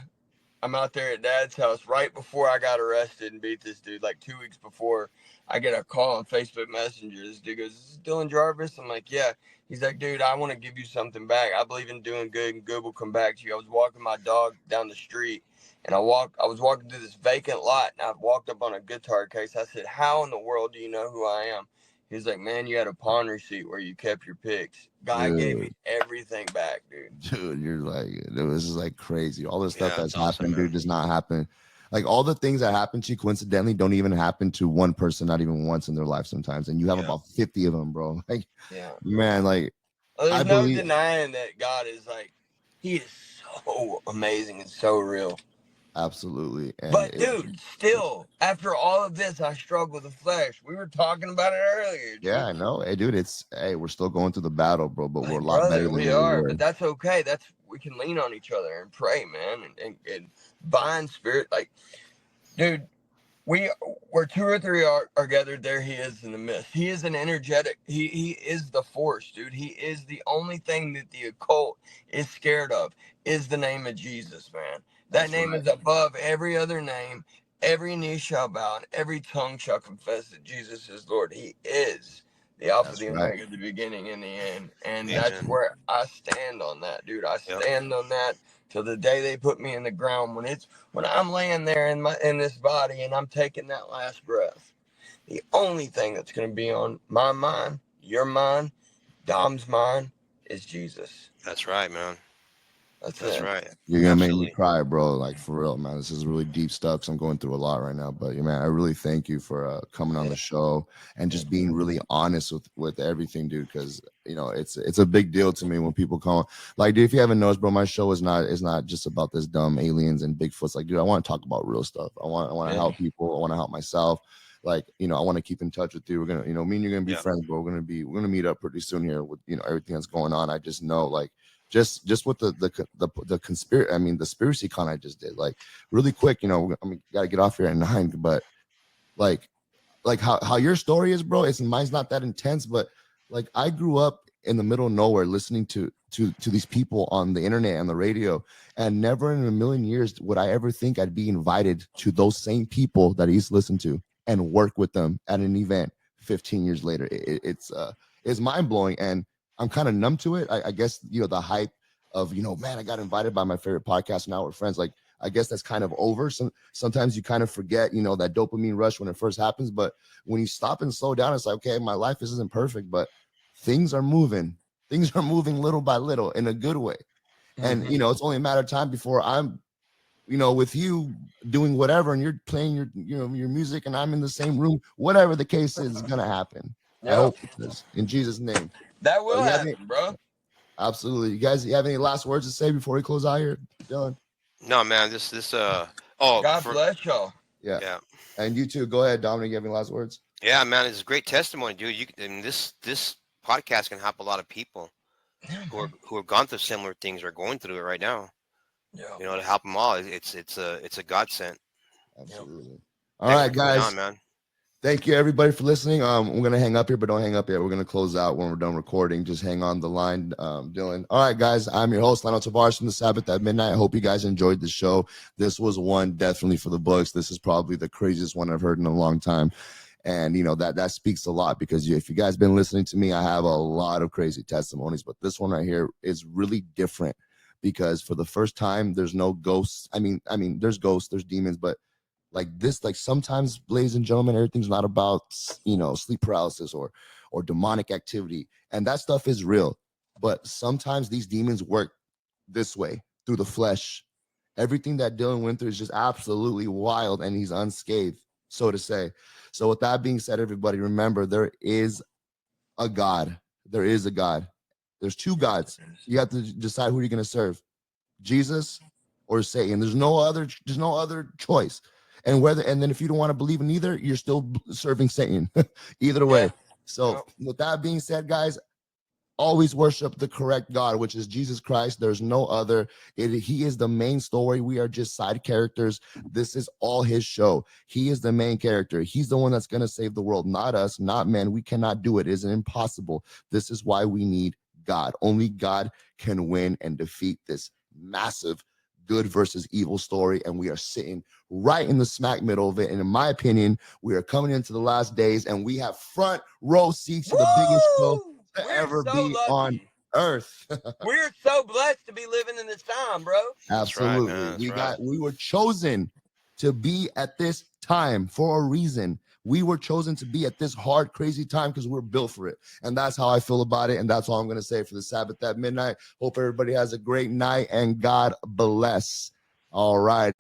I'm out there at Dad's house right before I got arrested and beat this dude. Like 2 weeks before, I get a call on Facebook Messenger. This dude goes, "Is this Dylan Jarvis?" I'm like, "Yeah." He's like, "Dude, I want to give you something back. I believe in doing good, and good will come back to you." I was walking my dog down the street, and I was walking through this vacant lot, and I walked up on a guitar case. I said, "How in the world do you know who I am?" He's like, "Man, you had a pawn receipt where you kept your picks." Guy gave me everything back, dude. Dude, you're like, this is like crazy. All the stuff that's happened, dude, does not happen. Like, all the things that happen to you coincidentally don't even happen to one person, not even once in their life sometimes. And you have about 50 of them, bro. Like, man, like, there's no denying that God is like, he is so amazing and so real. Absolutely. And but dude, still, after all of this, I struggle with the flesh. We were talking about it earlier. Dude. Yeah, I know. Hey, dude, we're still going through the battle, bro, but we're a lot better than we are. But that's okay. We can lean on each other and pray, man, and bind spirit. Like, dude, where 2 or 3 are gathered, there he is in the midst. He is an energetic. He is the force, dude. He is the only thing that the occult is scared of is the name of Jesus, man. That name is above every other name. Every knee shall bow and every tongue shall confess that Jesus is Lord. He is the Alpha, the Omega, the beginning and the end. And that's where I stand on that, dude. I stand on that till the day they put me in the ground. When I'm laying there in this body and I'm taking that last breath, the only thing that's going to be on my mind, your mind, Dom's mind, is Jesus. That's right, man. That's right. You're gonna make me cry, bro. Like, for real, man. This is really deep stuff. 'Cause I'm going through a lot right now. But man, I really thank you for coming on the show and just being really honest with everything, dude. Because you know it's a big deal to me when people come. Like, dude, if you haven't noticed, bro, my show is not just about this dumb aliens and Bigfoots. Like, dude, I want to talk about real stuff. I want to help people. I want to help myself. Like, you know, I want to keep in touch with you. We're gonna, you know, me and you're gonna be friends, bro. We're gonna meet up pretty soon here with, you know, everything that's going on. I just know, like. Just with the conspiracy, I mean, the conspiracy con I just did, like, really quick, you know, I mean, gotta get off here at 9, but like how your story is, bro, mine's not that intense, but like, I grew up in the middle of nowhere listening to these people on the internet and the radio, and never in a million years would I ever think I'd be invited to those same people that I used to listen to and work with them at an event 15 years later. It's mind-blowing, and I'm kind of numb to it. I guess, you know, the hype of, you know, man, I got invited by my favorite podcast, now we're friends. Like, I guess that's kind of over. Sometimes you kind of forget, that dopamine rush when it first happens. But when you stop and slow down, it's like, okay, my life isn't perfect, but things are moving. Things are moving little by little in a good way. And, it's only a matter of time before I'm, with you doing whatever, and you're playing your music, and I'm in the same room. Whatever the case is going to happen. I hope it does. In Jesus' name. That will happen, bro. Absolutely. You guys, you have any last words to say before we close out here, Dylan? No, man. God bless y'all. Yeah. And you too. Go ahead, Dominic. You have any last words? Yeah, man. It's a great testimony, dude. This podcast can help a lot of people who have gone through similar things or going through it right now. Yeah. To help them all. It's a godsend. Absolutely. All right, guys. Man. Thank you, everybody, for listening. We're going to hang up here, but don't hang up yet. We're going to close out when we're done recording. Just hang on the line, Dylan. All right, guys. I'm your host, LionelTavares from the Sabbath at Midnight. I hope you guys enjoyed the show. This was one definitely for the books. This is probably the craziest one I've heard in a long time. And, that speaks a lot, because if you guys been listening to me, I have a lot of crazy testimonies. But this one right here is really different, because for the first time, there's no ghosts. I mean, there's ghosts, there's demons, but like this, like sometimes, ladies and gentlemen, everything's not about, sleep paralysis or demonic activity. And that stuff is real. But sometimes these demons work this way, through the flesh. Everything that Dylan went through is just absolutely wild, and he's unscathed, so to say. So with that being said, everybody, remember, there is a God. There is a God. There's two gods. You have to decide who you're going to serve, Jesus or Satan. There's no other choice. And then if you don't want to believe in either, you're still serving Satan. Either way. So with that being said, guys, always worship the correct God, which is Jesus Christ. There's no other. He is the main story. We are just side characters. This is all his show. He is the main character. He's the one that's going to save the world, not us, not men. We cannot do it. It is impossible. This is why we need God. Only God can win and defeat this massive good versus evil story, and we are sitting right in the smack middle of it. And in my opinion, we are coming into the last days, and we have front row seats to the biggest show to ever be on earth. We're so blessed to be living in this time, bro. Absolutely. We were chosen to be at this time for a reason. We were chosen to be at this hard, crazy time because we're built for it. And that's how I feel about it. And that's all I'm going to say for the Sabbath at Midnight. Hope everybody has a great night, and God bless. All right.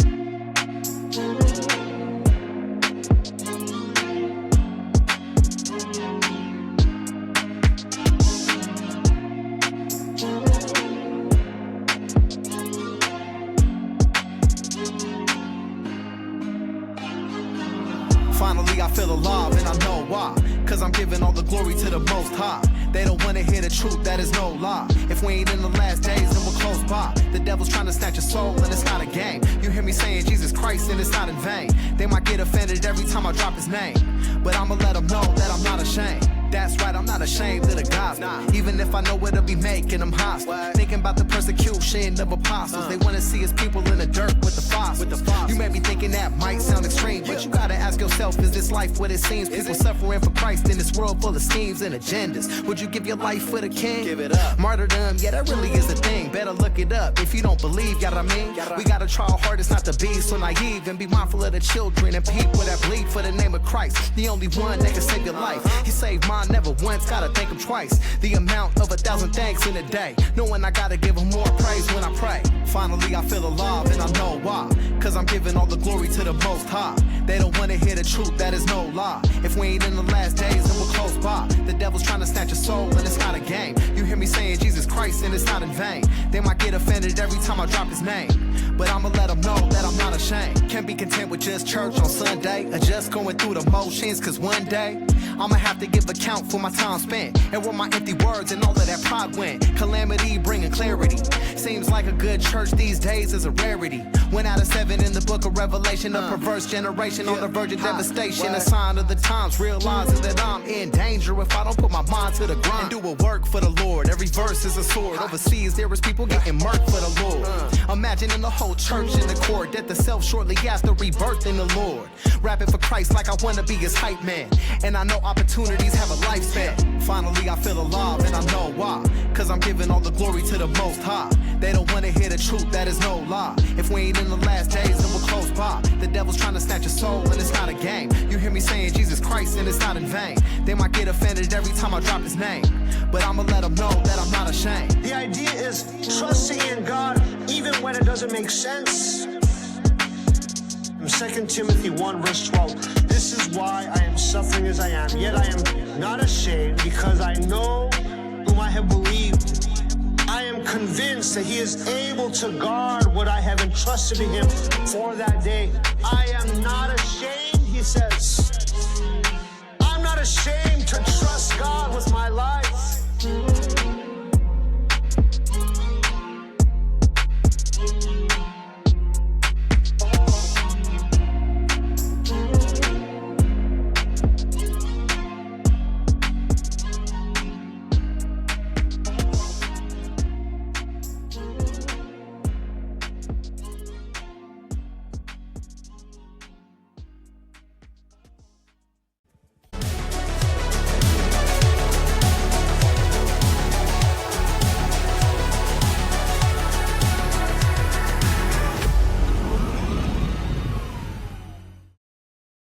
Finally, I feel alive, and I know why. Cause I'm giving all the glory to the Most High. They don't want to hear the truth, that is no lie. If we ain't in the last days, then we're close by. The devil's trying to snatch your soul, and it's not a game. You hear me saying Jesus Christ, and it's not in vain. They might get offended every time I drop his name, but I'ma let them know that I'm not ashamed. That's right, I'm not ashamed of the gospel. Even if I know it'll be making them hostile. Thinking about the persecution of apostles. They want to see his people in the dirt with the fossils. You may be thinking that might sound extreme, but you gotta ask yourself, is this life what it seems? People suffering for Christ in this world full of schemes and agendas. Would you give your life for the king? Give it up. Martyrdom, yeah, that really is a thing. Better look it up if you don't believe, you know what I mean? We gotta try our hardest not to be so naive, and be mindful of the children and people that bleed for the name of Christ. The only one that can save your life. He saved mine never once, gotta thank him twice. The amount of 1,000 thanks in a day, knowing I gotta give him more praise when I pray. Finally I feel alive, and I know why. Cause I'm giving all the glory to the Most High. They don't wanna hear the truth, that is no lie. If we ain't in the last days, then we're close by. The devil's trying to snatch your soul, and it's not a game. You hear me saying Jesus Christ, and it's not in vain. They might get offended every time I drop his name, but I'ma let them know that I'm not ashamed. Can't be content with just church on Sunday, or just going through the motions, cause one day I'ma have to give account for my time spent, and where my empty words and all of that pride went. Calamity bringing clarity. Seems like a good church these days is a rarity. 1 out of 7 in the book of Revelation. A perverse generation on the verge of devastation. A sign of the time times, realizing that I'm in danger if I don't put my mind to the grind and do a work for the Lord. Every verse is a sword. Overseas, there is people getting murked for the Lord. Imagining the whole church in the court, death to self shortly after rebirth in the Lord. Rapping for Christ like I want to be his hype man, and I know opportunities have a lifespan. Finally, I feel alive, and I know why. Cause I'm giving all the glory to the Most High. They don't want to hear the truth, that is no lie. If we ain't in the last days, then we're close by. The devil's trying to snatch your soul, and it's not a game. You hear me saying Jesus Christ, and it's not in vain. They might get offended every time I drop his name, but I'ma let them know that I'm not ashamed. The idea is trusting in God even when it doesn't make sense. In 2 Timothy 1 verse 12, this is why I am suffering as I am, yet I am not ashamed, because I know whom I have believed. I am convinced that he is able to guard what I have entrusted to him for that day. I am not ashamed, he says. I'm not ashamed to trust God with my life.